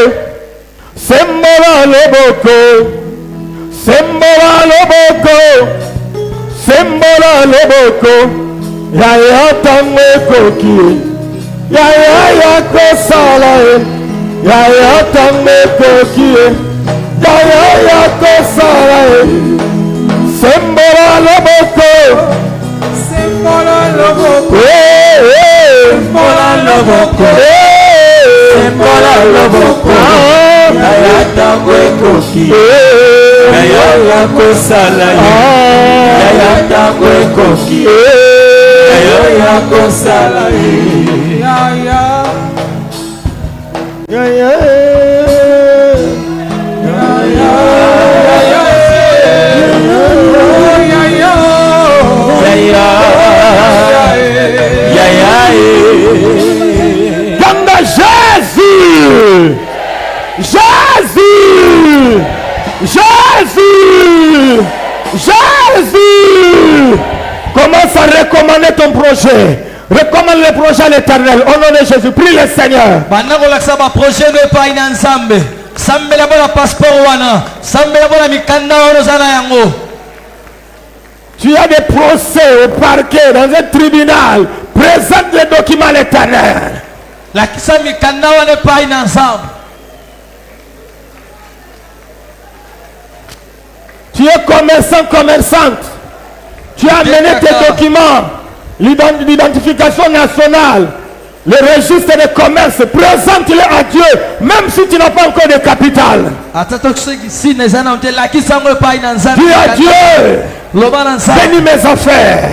sembola loboko, sembola loboko, sembola loboko, yaya tamwe koki. Ya kosala ya tambe kokie ya kosala sembola loboko sembola loboko sembola loboko sembola loboko ya tambe kokie ya kosala ya tambe kokie ya kosala Jésus, Jésus, Jésus, Jésus. Commence à recommander ton projet. Recommande le projet à l'Éternel. Au nom de Jésus, prie le Seigneur. Tu as des procès au parquet, dans un tribunal. Présente les documents à l'Éternel. Tu es commerçant, commerçante. Tu as amené tes documents. L'identification nationale, Le registre de commerce, présente-le à Dieu, même si tu n'as pas encore de capital. Dis à Dieu, bénis mes affaires.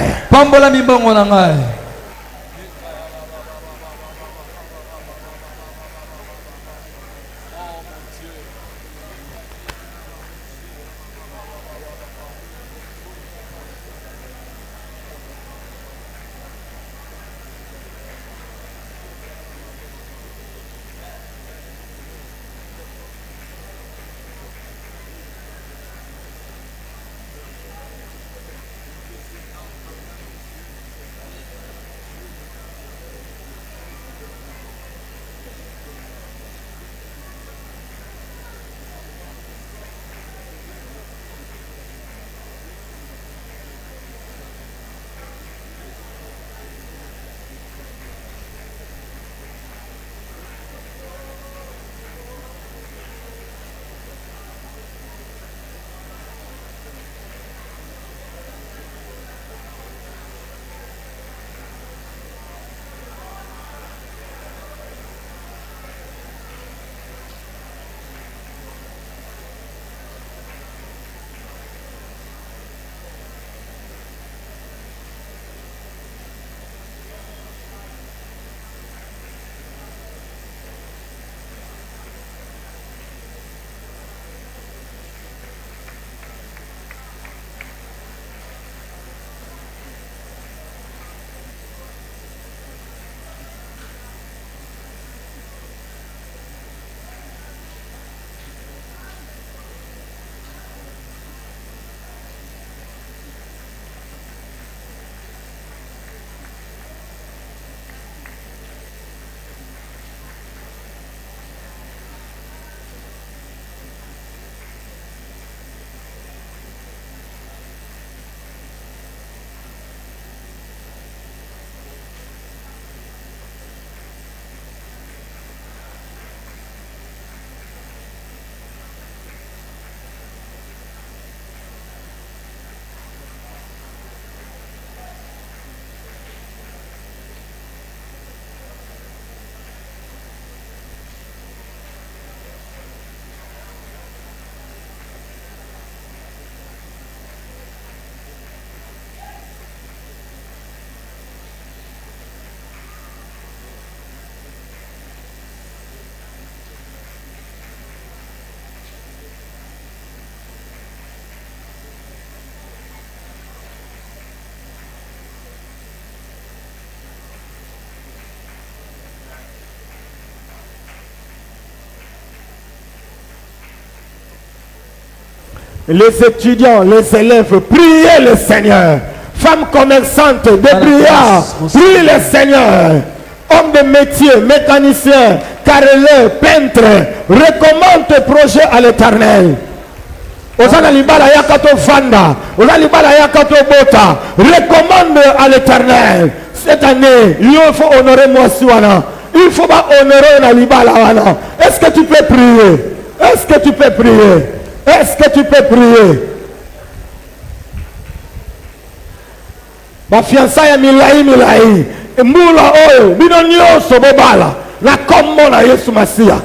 Les étudiants, les élèves, priez le Seigneur. Femmes commerçantes, débrouillards, priez le Seigneur. Hommes de métier, mécaniciens, carreleurs, peintres, recommande tes projets à l'Éternel. Recommande à l'Éternel. Cette année, il faut honorer moi. Il faut pas honorer Nalibala. Est-ce que tu peux prier? Est-ce que tu peux prier? Est-ce que tu peux prier? Ma fiançaille milai. Mbula oyo, binonyo sobobala. La commo na Yesu Masia.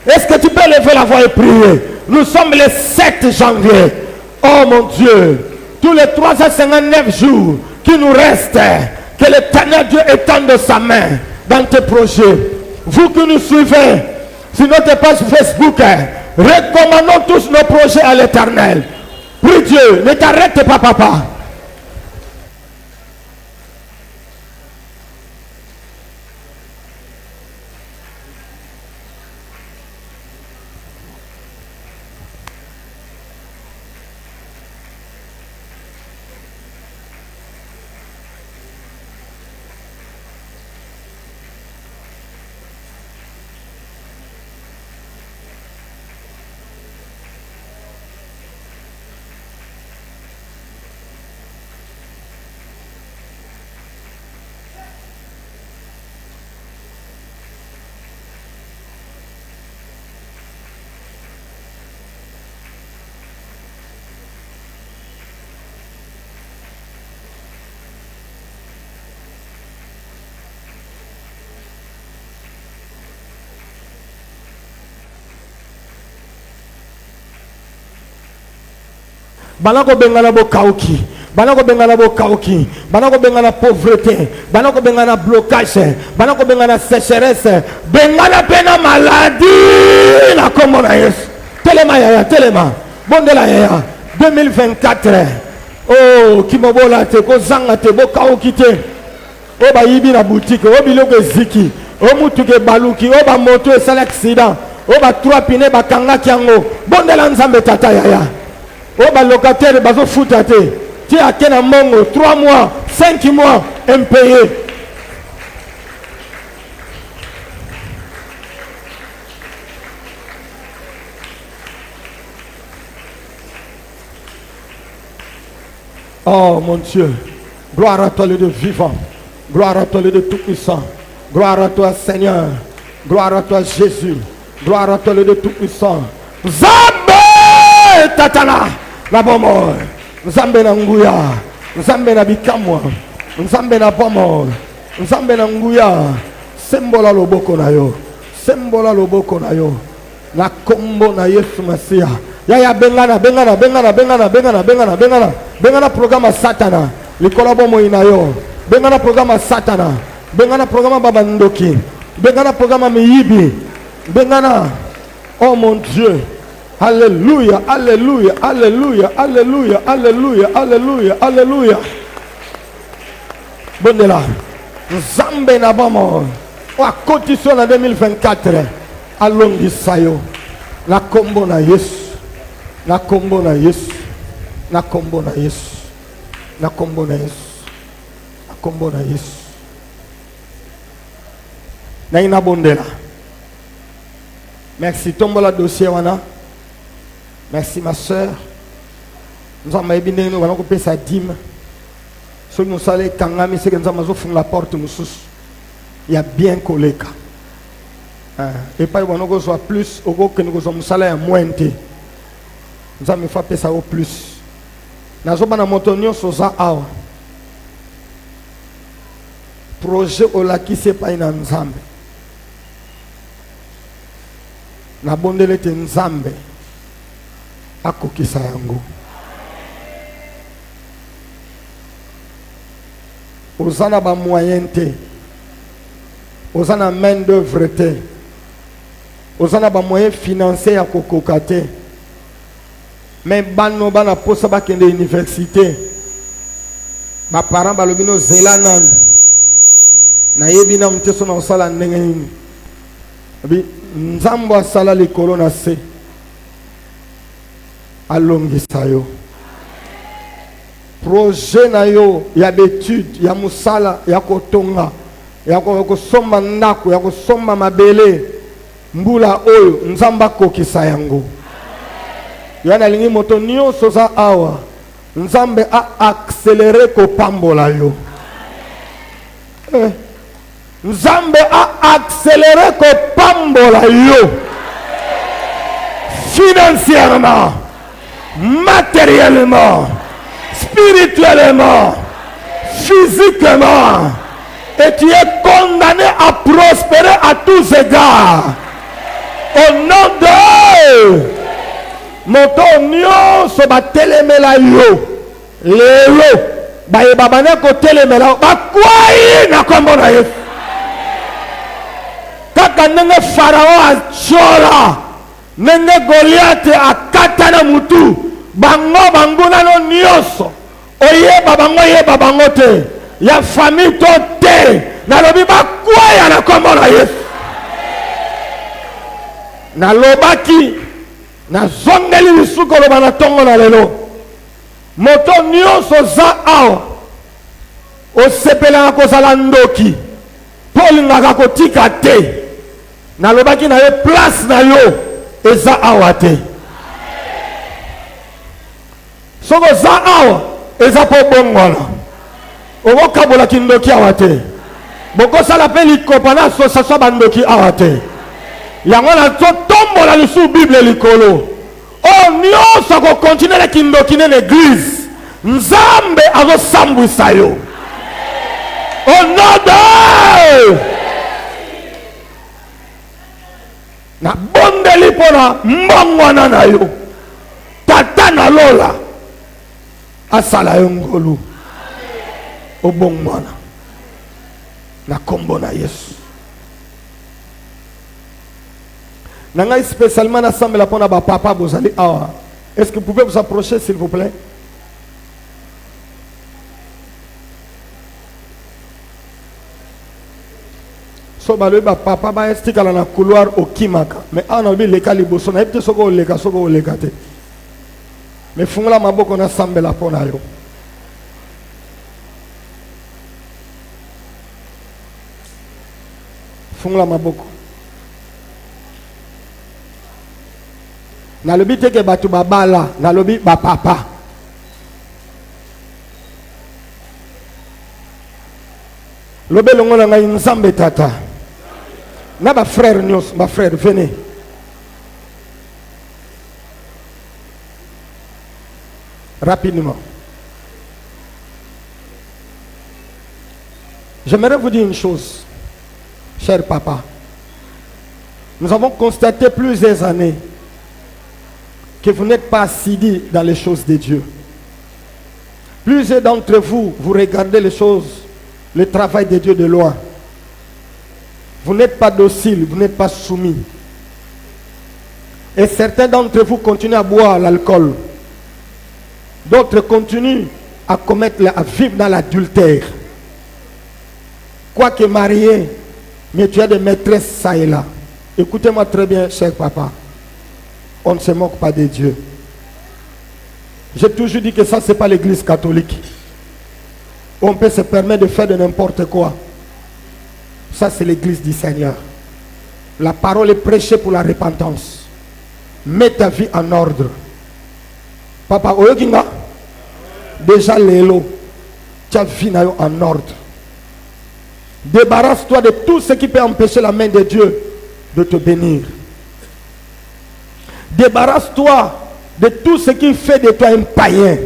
Est-ce que tu peux lever la voix et prier? Nous sommes le 7 janvier. Oh mon Dieu, tous les 359 jours qui nous restent, que l'Éternel Dieu étende sa main dans tes projets. Vous qui nous suivez sur notre page Facebook, recommandons tous nos projets à l'Éternel. Prie Dieu, ne t'arrête pas, papa. banako bengana bokauki, banako bengana bokauki, banako bengana pauvreté, banako bengana blocage, banako bengana sécheresse, bengana pena maladie na kombo na Yesu. Telema yaya, telema. Bondela yaya. 2024. Oh, kimobola te ko zanga te bokauki te. O ba yibi na boutique, o biloko ziki, o mutu ke baluki, o ba moto e sala accident, o ba trois pine ba kanga kiango. Bondela nzambe tata yaya. O ba locataire bazo futa te. Tu as qu'un mongo 3 mois, 5 mois impayé. Oh mon Dieu, gloire à toi le Dieu vivant, gloire à toi le Dieu tout-puissant, gloire à toi Seigneur, gloire à toi Jésus, gloire à toi le Dieu tout-puissant. Zambe tatana la bomo, Zambe na nguya, Zambe na bikamwa, Zambe na bomo, Zambe na nguya, sembola loboko na yo, sembola loboko na yo, na kombo na Yesu Masia. Yaya bengana bengana bengana bengana bengana bengana bengana bengana programme Satana likola bomo inayo bengana programme Satana bengana programme babandoki bengana programme miyibi bengana. Oh mon Dieu, alléluia alléluia alléluia alléluia alléluia alléluia alléluia. Bondela Nzambe na bomo wa condition en 2024 alongi sayo la kombo na Yesu. Na kombo na Yesu, na kombo na Yesu, na kombo na Yesu, na kombo na Yesu. Na ina bondela. Merci tombola dossier wana. Merci ma sœur. Nous avons bien nous allons couper sa dîme. Ce nous allons kangami c'est que nous allons ouvrir la porte musus. Il y a bien collé ka. Et pas on nous soit plus au que nous sommes salaire moins. Nous avons fait ça au plus. Nous avons montonio soza awa. Projet olaki c'est pas une nzambe. Na bondele te nzambe. Akokisa yango. Ozana ba moyen te. Ozana main d'œuvre te. Ozana ba moyen financier ya kokoka te. Mais bano bana posa ba kende université ba parents ba lobino zelanan na yebina mteso na osala ndenge nini bi nzambo asala likolo na se alongisa yo projet na yo ya d'étude ya musala ya kotonga ya kosomba ndako ya kosomba mabele mbula oyo nzamba kokisa yango. Yana lingi moto nyonso za awa nzambe a accéléré ko pambola yo. Nzambe a accéléré ko pambola yo. Financièrement, matériellement, spirituellement, physiquement. Et tu es condamné à prospérer à tous égards. Au nom de moto nyonso batelemela yo lelo bayebabane ko telemela bakwai na kombo na Yesu. Kaka ndenge Farao achola ndenge Goliath akata na mutu bango banguna no nyonso oyeba bango yeba bango te ya famille to te nalobi bakwai na kombo na Yesu. Nalobaki na zongeli lisuko loba na tongo na lelo moto nyonso za awa osepela kozala ndoki polingaka kotika te nalobaki na yo place na yo eza awa te soko za awa eza po bongola okokabolaki ndoki awa te bokosala mpe likopa na association bandoki awa te yango na tombola lisu Bible likolo o nyonso ko continuer na kindoki na l'église nzambe azosambwisa yo au nom de na bondeli pona mbongwana na yo tata na lola asala yongolu obongwana na kombo na Yesu. Nanga spécialement na semble la pona ba papa bozali awa. Est-ce que vous pouvez vous approcher s'il vous plaît? So ba le ba papa ba estika la na couloir au kimaka. Mais ana bi le kaliboso na epte soko leka te. Mais fungula maboko na semble la pona yo. Fungula maboko. Na lobi teke batu babala, na lobi ba papa. Lobe longo na ngai nzambe tata. Na ba frère nyos, ba frère venez. Rapidement. J'aimerais vous dire une chose, cher papa. Nous avons constaté plusieurs années que vous n'êtes pas assidus dans les choses de Dieu. Plusieurs d'entre vous, vous regardez les choses, le travail de Dieu de loin. Vous n'êtes pas docile, vous n'êtes pas soumis. Et certains d'entre vous continuent à boire l'alcool. D'autres continuent à à vivre dans l'adultère. Quoique marié, mais tu as des maîtresses ça et là. Écoutez-moi très bien, cher papa. On ne se moque pas de Dieu. J'ai toujours dit que ça, ce n'est pas l'église catholique. On peut se permettre de faire de n'importe quoi. Ça, c'est l'église du Seigneur. La parole est prêchée pour la repentance. Mets ta vie en ordre. Papa, Oyoginga, déjà l'élo, tu as vie en ordre. Débarrasse-toi de tout ce qui peut empêcher la main de Dieu de te bénir. Débarrasse-toi de tout ce qui fait de toi un païen.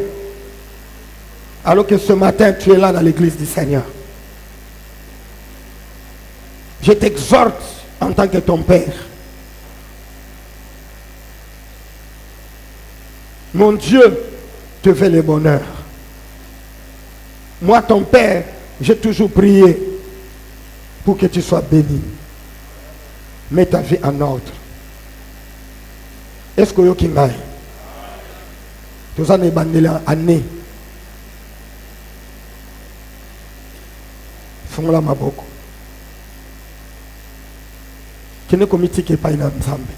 Alors que ce matin, tu es là dans l'église du Seigneur. Je t'exhorte en tant que ton père. Mon Dieu te fait le bonheur. Moi, ton père, j'ai toujours prié pour que tu sois béni. Mets ta vie en ordre. Est-ce que tu as tout ça n'est pas année. Fongola maboko. Kene komiti ke pa ina nzambe.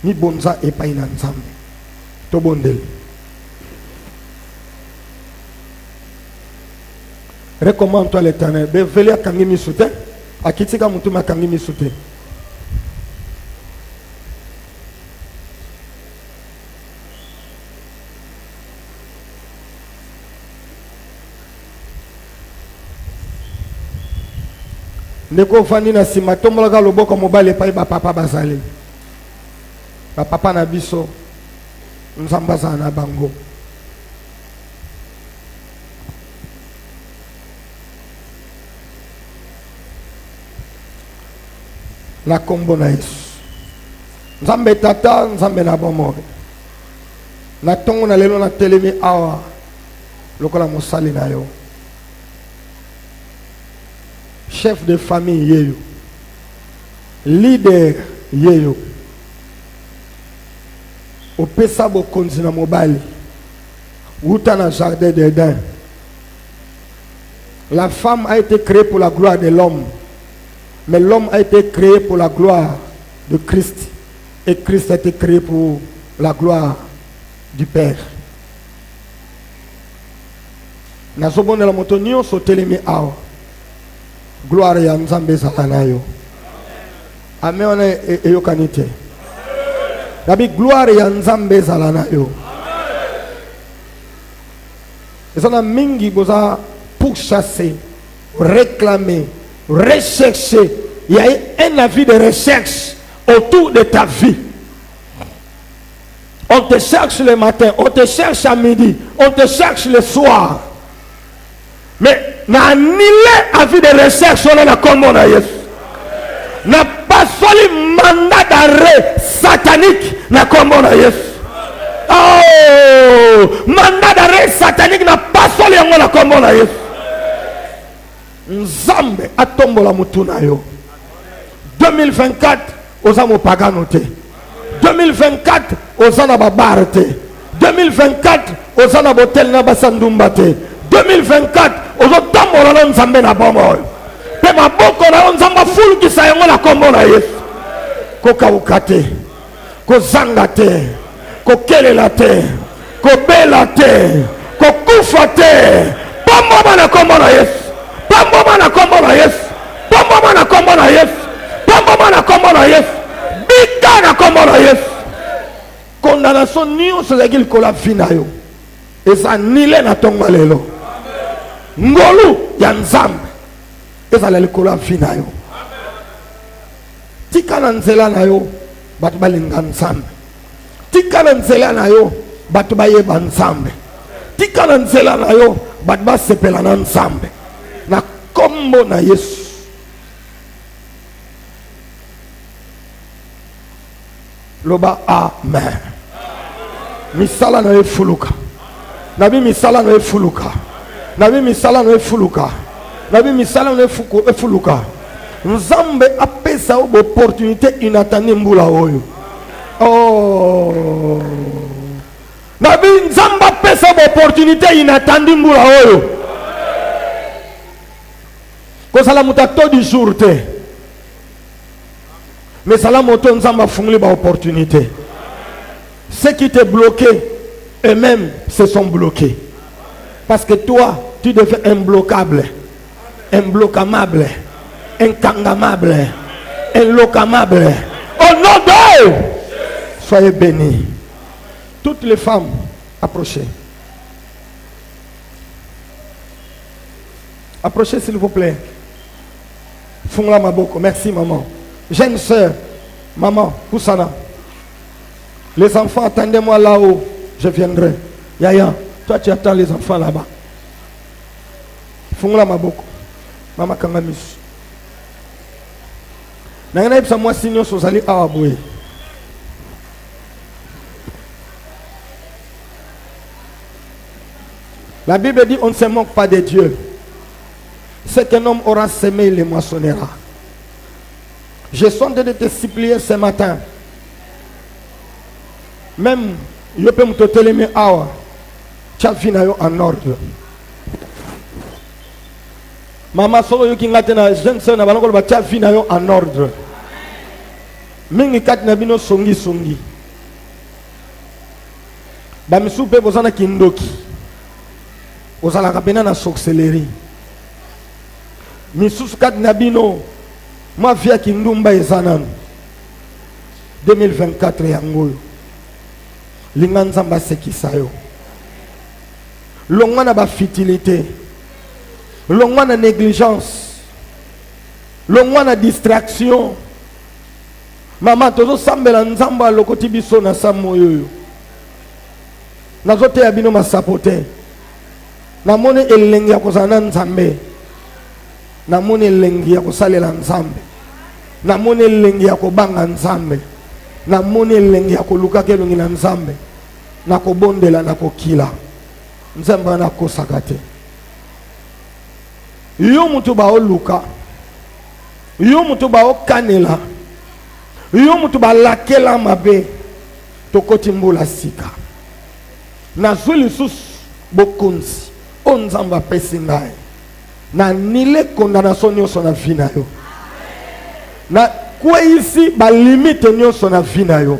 Ni bonza e pa ina nzambe. To bondel. Recommande-toi l'Éternel. Beveli akangi misute. Akitika mutu makangi misute. Ndeko fani na sima tomolaka loboko mobile pa ba papa bazali. Ba papa na biso nzamba za na bango. La kombo na Yesu. Nzambe tata, nzambe na bomo. Na tongo na lelo na telemi awa lokola mosali na yo. Chef de famille yeyo, leader yeyo, opesa bokonzi na mobali, wuta na jardin d'Éden. La femme a été créée pour la gloire de l'homme, mais l'homme a été créé pour la gloire de Christ, et Christ a été créé pour la gloire du Père. Nazobone la motonio sotelemi awa. Gloire ya nzambe zakanayo. Amen on est yokanite. Nabi gloire ya nzambe zalanayo. Ezana mingi boza pour chasser, réclamer, rechercher. Il y a un avis de recherche autour de ta vie. On te cherche le matin, on te cherche à midi, on te cherche le soir. Mais na nile avis de recherche on a comme on a Yesu. Na pas soli mandat d'arrêt satanique na comme on a Yesu. Oh, mandat d'arrêt satanique n'a pas soli yango na kombo na Yesu. Nzambe atombola mutu na yo. 2024 oza mo pagano te. 2024 oza na babare te. 2024 oza na botel na basandumba te. 2024 ozo tambola na nzambe na bomo. Pe maboko na nzamba fulukisa yango na kombo na Yesu. Kokauka te, kozanga te, kokelela te, kobela te, kokufa te. Pamboma na kombo na Yesu. Pamboma na kombo na Yesu. Pamboma na kombo na Yesu. Pamboma na kombo na Yesu. Bika na kombo na Yesu. Condamnation nyonso ezalaki likolo ya vi na yo eza nile na ntongo lelo. Ngolu ya Nzambe ezala likolo ya vi na yo. Tika na nzela na yo bato balinga Nzambe. Tika na nzela na yo bato bayeba Nzambe. Tika na nzela na yo bato basepela na Nzambe. Na kombo na Yesu. Loba amen. Misala na efuluka. Nabi misala na efuluka. Nabi misala na efuluka. Nabi misala na efuluka. Nzambe apesa o opportunité inattendue mbula oyo. Oh. Nabi Nzambe apesa o opportunité inattendue mbula oyo. Ko sala mutato du jour te. Mais ça l'a monté Nzamba fungli ba opportunité. Ceux qui t'ont bloqué, eux-mêmes se sont bloqués. Parce que toi, tu deviens imbloquable, imbloquable, incangamable, inlocamable. Au nom de Dieu, soyez bénis. Toutes les femmes, approchez. Approchez s'il vous plaît. Fungla Maboko, merci maman. Jeune soeur, maman, Poussana. Les enfants, attendez-moi là-haut, je viendrai. Yaya, toi tu attends les enfants là-bas. Fungla Maboko, maman Kangamis. Nangana ipsa moi signo sozali awaboué. La Bible dit on ne se moque pas de Dieu. Ce qu'un homme aura semé, il le moissonnera. Je suis en train de te supplier ce matin. Même, je peux me télémer awa. Tu as fini en ordre. Maman, solo yo kingate na jeune sœur na balongo ba tu as fini en ordre. Mingi kat na bino songi songi. Ba misupe bozana kindoki. Ozala kapena na sorcellerie. Misusu kat na bino ma vie qui ndumba ezanan 2024 yangoyo linganza mbasekisa yo longwa na ba futilité longwa na négligence longwa na distraction mama tozo sambela nzamba lokoti biso na samoyo nazote ya bino masapote na mone elengi ya kozana nzambe na mone lengi ya kosalela Nzambe na mone lengi ya kobanga Nzambe na mone lengi ya koluka kelongi na Nzambe na kobondela na kokila Nzambe na kosaka te yo mutu ba oluka yo mutu ba okanela yo mutu ba lakela mabe tokoti mbula sika na zuli sus bokonzi o Nzambe apesi ngai na nile condamnation nyonso na vie na yo na kwa isi ba limite nyonso na vie na yo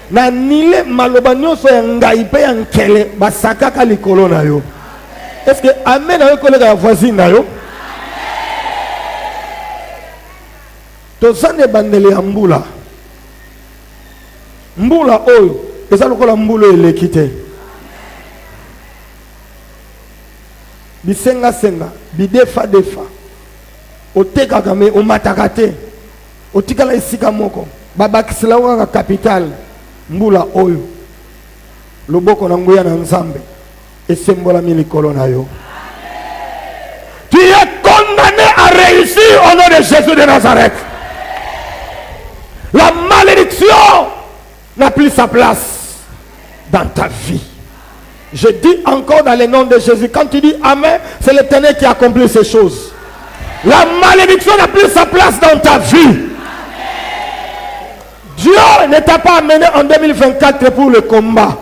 na nile maloba nyonso ya ngai pe ya nkele basakaka likolo na yo. Est-ce que amen na yo kolega ya voisine na yo tozane bandele ya mbula mbula oyo eza lokola mbula eleki te bisenga senga bidefa defa oteka kame omataka te otikala esika moko babakisela wanga capital mbula oyo loboko na nguya na Nzambe esembola milikolo na yo. Tu es condamné à réussir au nom de Jésus de Nazareth. La malédiction n'a plus sa place. dans ta vie. Je dis encore dans le nom de Jésus, quand tu dis Amen, c'est l'Éternel qui accomplit ces choses. La malédiction n'a plus sa place dans ta vie. Dieu ne t'a pas amené en 2024 pour le combat.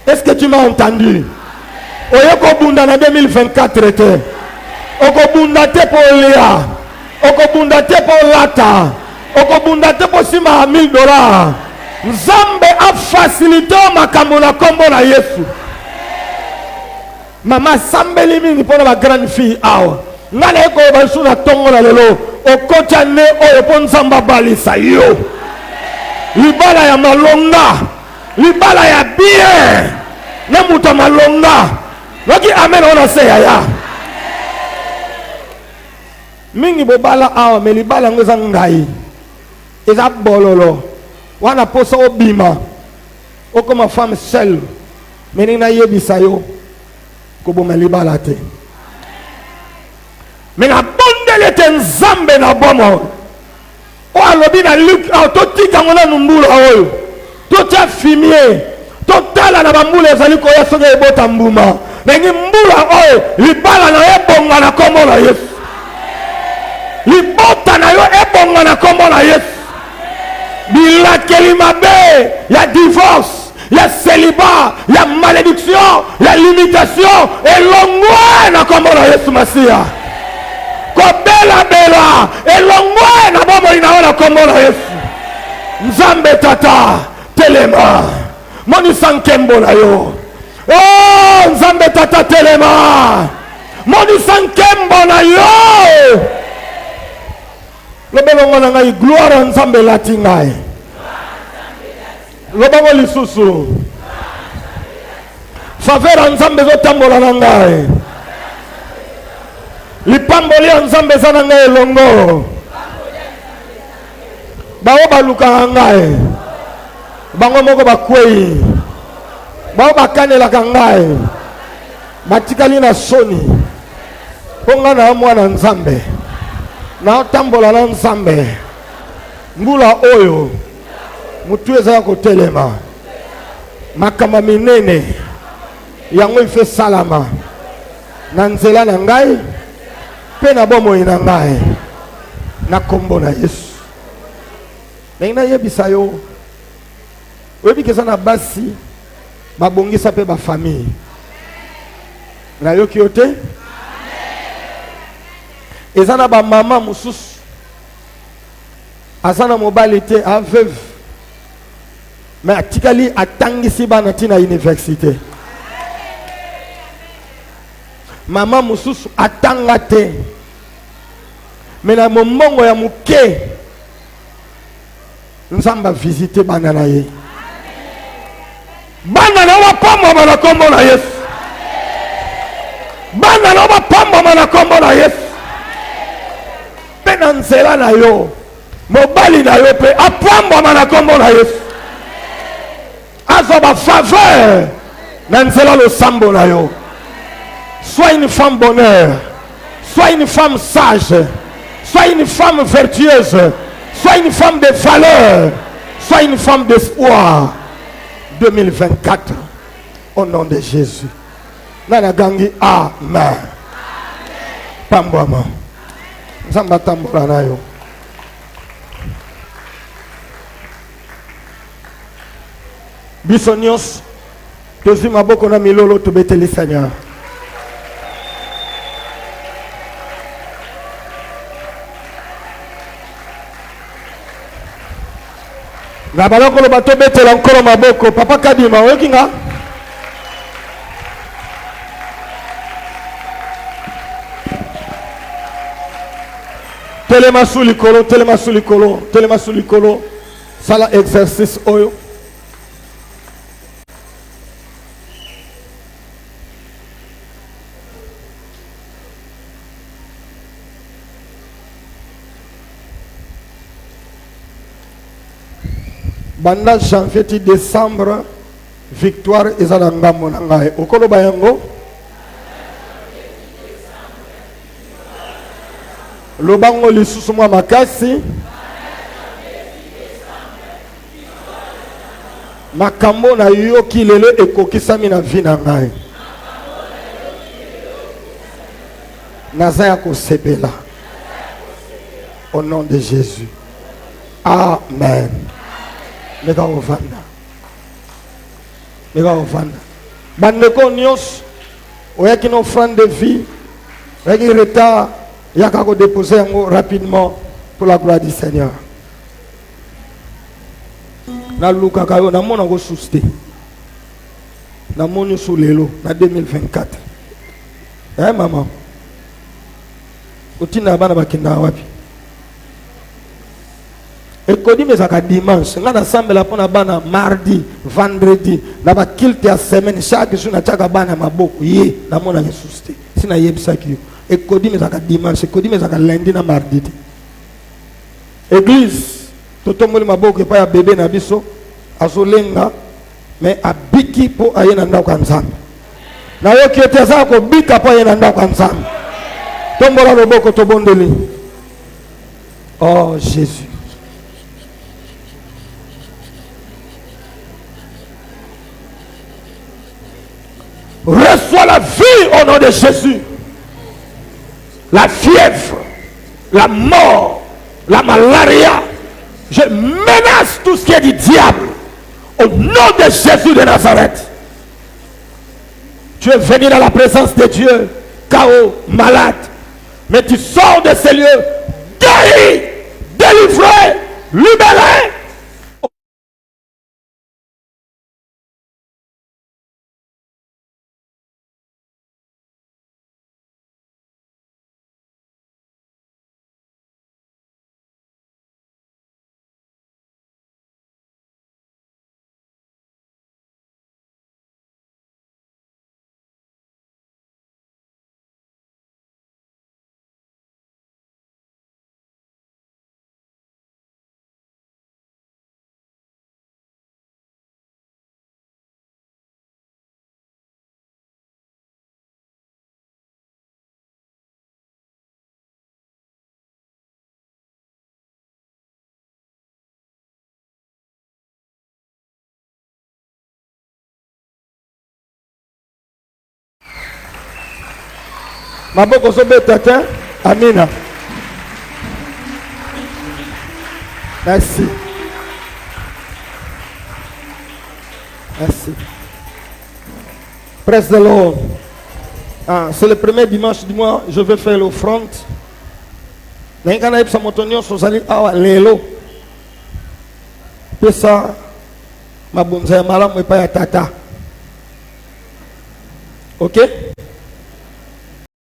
Est-ce que tu m'as entendu? Oyoko bunda en 2024 était. Oko bunda te pour Léa. Oko bunda te pour Lata. Oko bunda te pour sima $1000. Nzambe a facilité makambo na kombo na Yesu. Mama sambeli mingi pona ba grande fille awa. Ngana eko ba suna tongo na lelo. Okota ne oyo pon nzamba balisa yo. Libala ya malonga. Libala ya bien. Na muta malonga. Loki amen ona se ya. Mingi bobala awa me libala ngoza ngai. Eza bololo. Wana posa obima. Okoma femme seule. Menina yebisa yo. Koboma libala te. Menga bondele te nzambe na bomo. O alobi na Luc to tika ngona numbula oyo. To tia fumier. To tala na bambula ezali koya soki ebota mbuma. Mengi mbula oyo libala na ebonga na kombo na Yesu. Libota na yo ebonga na kombo na Yesu. Bilakeli mabe, ya divorce, ya célibat, ya malédiction, ya limitation, elongwe na kombo na Yesu Masia. Kobela bela, elongwe na bomo inaona kombo na Yesu. Nzambe tata, telema, moni sankembo na yo. Oh, Nzambe tata telema, moni sankembo na yo. Lobelongo na ngai gloire Nzambe lati ngai. Lobango lisusu. Faveur Nzambe zo tambola na ngai. Lipamboli Nzambe za na ngai longo. Bao baluka ngai. Bango moko bakwei. Bao bakanela ngai. Batikali na soni. Ponga na mwana Nzambe. Na tambola na Nzambe mbula oyo mutu eza ko telema makama minene yango ife salama na nzela na ngai pe na bomoi na ngai na kombo na Yesu. Nina yebisa yo oyebi kesa na basi babongisa pe ba famille na yoki yo te. Ezana ba mama mususu azana mobali te aveuve mais atikali atangisi bana tina université. Mama mususu atanga te mais na momongo ya muke Nzamba visiter bana na ye. Bana na wa pombo bana kombo na Yesu. Bana na wa pombo bana kombo na Yesu. Na nzela na yo mobali na yo pe apamba na kombo na Yesu. Azoba faveur na nzela lo sambo na yo. Sois une femme bonheur, sois une femme sage, sois une femme vertueuse, sois une femme de valeur, sois une femme d'espoir. 2024 au nom de Jésus. Nana gangi amen. Pambama. Nzamba tambola na yo. Biso nyos tozi maboko na milolo tobeteli Seigneur. Na baloko lo bato betela nkolo maboko papa kadima oyekinga. Telema sulikolo, telema sulikolo, telema sulikolo. Sala exercice oyo. Banda janvier ti décembre victoire ezala ngambo na ngai. Okolo bayango. Lobango lisusu mwa makasi makambo na yoki lelo ekokisami na vie na ngai. Nazaya kosepela. Au nom de Jésus. Amen. Mega ovanda. Mega ovanda. Bandeko nyos oyaki no offrande de vie. Regi retard yaka ko déposer yango rapidement pour la gloire du Seigneur. Na luka kayo na mona go suste. Na moni sous lelo na 2024. Maman. Otina bana bakinda wapi? Ekodi mezaka dimanche, nga na sambela pona bana mardi, vendredi, na ba kilte ya semaine chaque jour na chaka bana maboko ye na mona Jesus te. Sina yebisa ki yo. Ekodi mezaka dimanche, ekodi mezaka lundi na mardi te. Église, totomoli maboko pa ya bébé na biso, azolenga mais abiki po ayena ndako nzambe. Na yo ki eteza ko bika po ayena ndako nzambe. Tombola loboko tobondeli. Oh Jésus. Reçois la vie au nom de Jésus. La fièvre, la mort, la malaria. Je menace tout ce qui est du diable. Au nom de Jésus de Nazareth. Tu es venu dans la présence de Dieu. Chaos, malade. Mais tu sors de ces lieux. Guéri, délivré, libéré. Maboko sobe tata. Amina. Merci. Merci. Praise the Lord. C'est le premier dimanche du mois, je vais faire l'offrande. Nengana ipsa motonyo sozali awa lelo. Pesa mabonza ya malamu epa ya tata. OK?